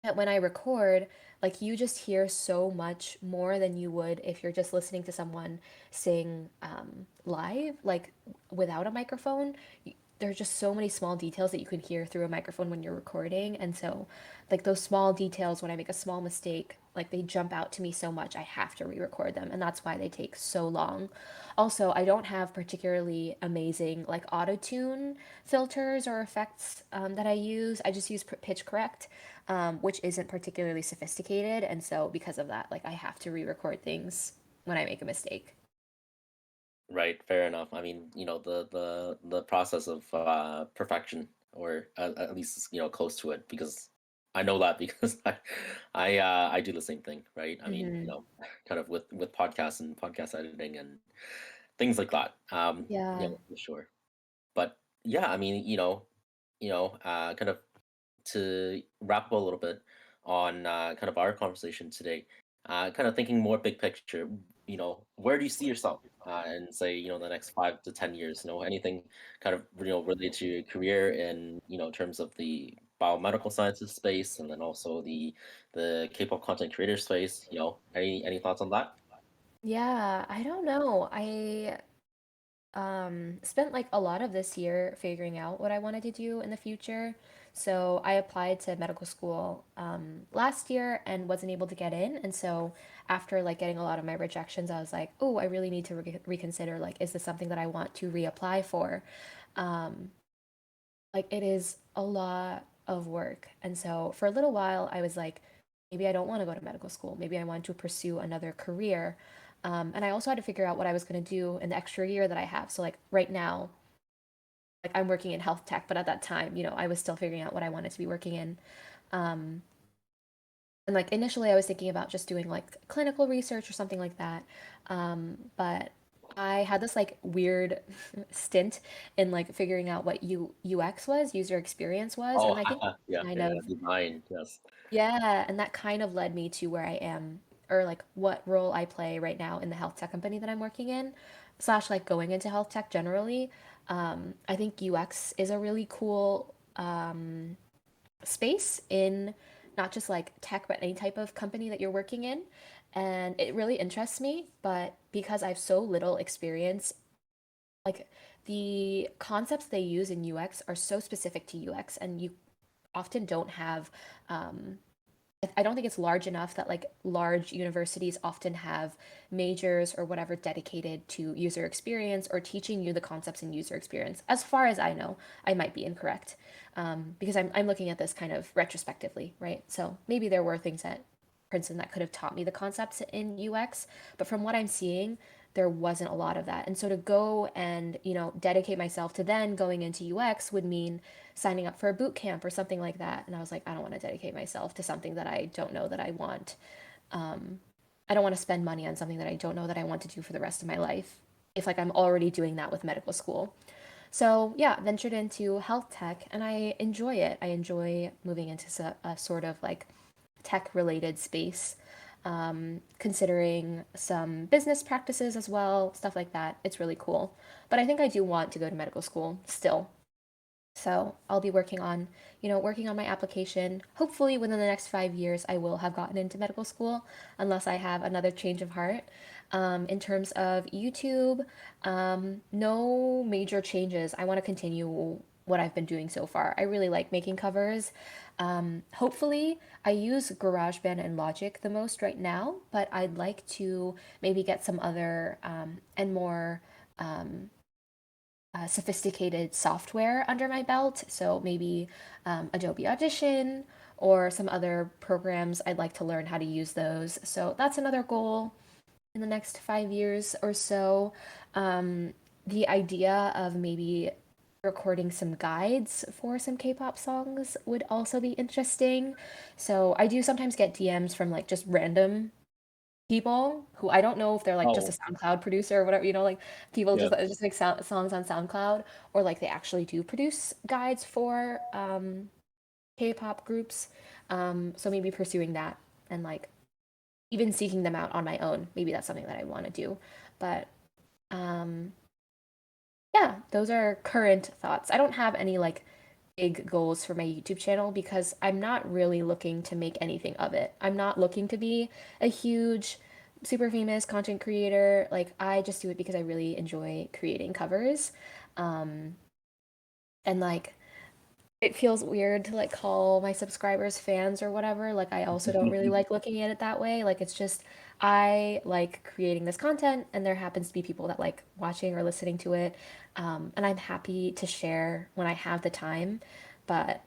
that when I record, like you just hear so much more than you would if you're just listening to someone sing live, like without a microphone. There's just so many small details that you can hear through a microphone when you're recording. And so, like those small details, when I make a small mistake, like they jump out to me so much, I have to re-record them. And that's why they take so long. Also, I don't have particularly amazing like auto tune filters or effects that I use. I just use pitch correct, which isn't particularly sophisticated. And so, because of that, like I have to re record things when I make a mistake. Right, fair enough. I mean, the process of perfection, or at least close to it, because I know that because I do the same thing, right? I mean, Hmm. kind of with podcasts and podcast editing and things like that. Yeah. For sure. But yeah, I mean, kind of to wrap up a little bit on kind of our conversation today, kind of thinking more big picture, where do you see yourself in, say, the next 5 to 10 years? Anything kind of, related to your career in, terms of the biomedical sciences space, and then also the K-pop content creator space. Any thoughts on that? Yeah, I don't know. I spent like a lot of this year figuring out what I wanted to do in the future. So I applied to medical school last year and wasn't able to get in. And so after like getting a lot of my rejections, I was like, oh, I really need to reconsider. Like, is this something that I want to reapply for? Um, like it is a lot of work. And so for a little while, I was like, maybe I don't want to go to medical school. Maybe I want to pursue another career. And I also had to figure out what I was going to do in the extra year that I have. So like right now, like I'm working in health tech, but at that time, I was still figuring out what I wanted to be working in. Um, and like initially I was thinking about just doing like clinical research or something like that. But I had this like weird stint in like figuring out what UX was, user experience was, Oh, and I think yeah, kind yeah, yeah, of design, yes. yeah, and that kind of led me to where I am, or like what role I play right now in the health tech company that I'm working in, slash like going into health tech generally. I think UX is a really cool space in not just like tech, but any type of company that you're working in. And it really interests me, but because I have so little experience, like the concepts they use in UX are so specific to UX, and you often don't have um, I don't think it's large enough that like large universities often have majors or whatever dedicated to user experience or teaching you the concepts in user experience. As far as I know, I might be incorrect because I'm looking at this kind of retrospectively, right? So maybe there were things at Princeton that could have taught me the concepts in UX, but from what I'm seeing, there wasn't a lot of that. And so to go and, dedicate myself to then going into UX would mean signing up for a boot camp or something like that. And I was like, I don't want to dedicate myself to something that I don't know that I want. Um, I don't want to spend money on something that I don't know that I want to do for the rest of my life. If like I'm already doing that with medical school. So yeah, ventured into health tech and I enjoy it. I enjoy moving into a sort of like tech related space, considering some business practices as well, stuff like that. It's really cool. But I think I do want to go to medical school still. So I'll be working on my application. Hopefully within the next 5 years, I will have gotten into medical school, unless I have another change of heart. In terms of YouTube, no major changes. I want to continue what I've been doing so far. I really like making covers. Hopefully, I use GarageBand and Logic the most right now, but I'd like to maybe get some other and more sophisticated software under my belt. So maybe Adobe Audition or some other programs. I'd like to learn how to use those. So that's another goal in the next 5 years or so. The idea of maybe recording some guides for some K-pop songs would also be interesting. So I do sometimes get DMs from like just random people who I don't know if they're like just a Oh, SoundCloud producer or whatever, like people yeah. just make songs on SoundCloud, or like they actually do produce guides for K-pop groups. So maybe pursuing that and like even seeking them out on my own. Maybe that's something that I want to do. But um, yeah, those are current thoughts. I don't have any like big goals for my YouTube channel because I'm not really looking to make anything of it. I'm not looking to be a huge, super famous content creator. Like, I just do it because I really enjoy creating covers. Um, and like, it feels weird to like call my subscribers fans or whatever. Like, I also don't really like looking at it that way. Like, it's just I like creating this content, and there happens to be people that like watching or listening to it. And I'm happy to share when I have the time. But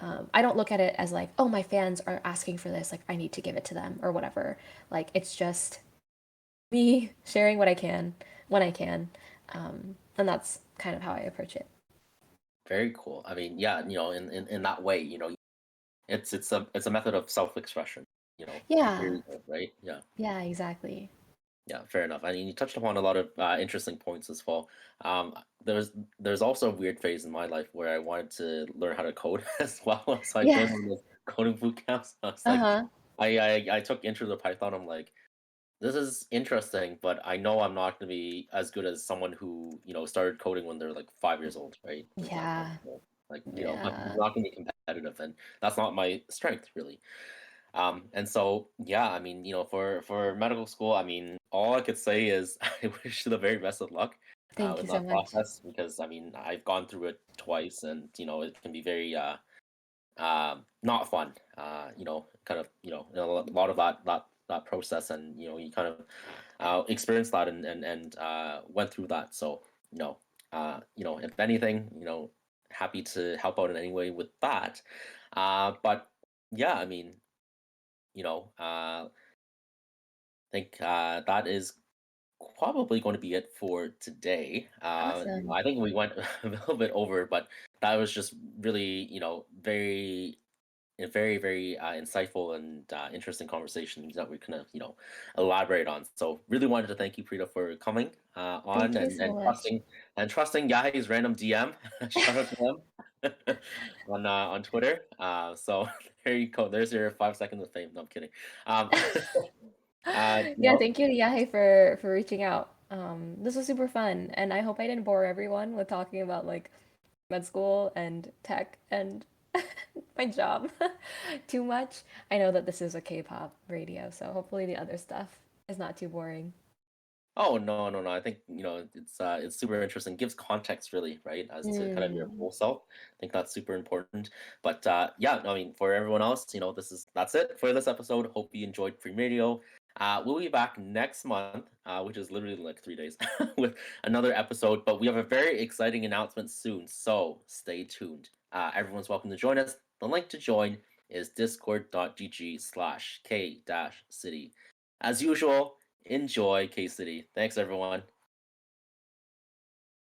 I don't look at it as like, oh, my fans are asking for this, like I need to give it to them or whatever. Like it's just me sharing what I can when I can, and that's kind of how I approach it. Very cool. I mean, yeah, in that way, it's a method of self-expression, Yeah, period, right? Yeah. yeah, exactly. Yeah, fair enough. I mean, you touched upon a lot of interesting points as well. Um, there's also a weird phase in my life where I wanted to learn how to code as well. So I Yeah. joined one of those coding boot camps. I was like, Uh-huh. I took Intro to Python. I'm like, this is interesting, but I know I'm not going to be as good as someone who started coding when they're like 5 years old, right? For example, Yeah. so, like I'm Yeah. not going to be competitive, and that's not my strength really. And so, yeah, I mean, for medical school, I mean, all I could say is I wish you the very best of luck Thank with you so that much. process because I mean, I've gone through it twice, and it can be very not fun. Kind of a lot of that process, and you kind of experienced that and went through that. So if anything, happy to help out in any way with that. But yeah, I mean, I think that is probably going to be it for today. Awesome. I think we went a little bit over, but that was just really, very, very insightful and interesting conversations that we kind of, elaborate on. So really wanted to thank you, Preeta, for coming on Thank you and, so and much. trusting and trusting Yahi's random DM. Shout out to him on Twitter. So there you go. There's your 5 seconds of fame. No, I'm kidding. Um, you Yeah, know, thank you to Yahi for reaching out. This was super fun, and I hope I didn't bore everyone with talking about like med school and tech and my job too much. I know that this is a K-pop radio, so hopefully the other stuff is not too boring. Oh, no, no, no. I think, it's super interesting. Gives context really, right, as to kind of your Mm. whole self. I think that's super important. But yeah, no, I mean, for everyone else, that's it for this episode. Hope you enjoyed Pream Radio. We'll be back next month, which is literally like 3 days, with another episode. But we have a very exciting announcement soon, so stay tuned. Everyone's welcome to join us. The link to join is discord.gg/k-city. As usual, enjoy KCITY. Thanks, everyone.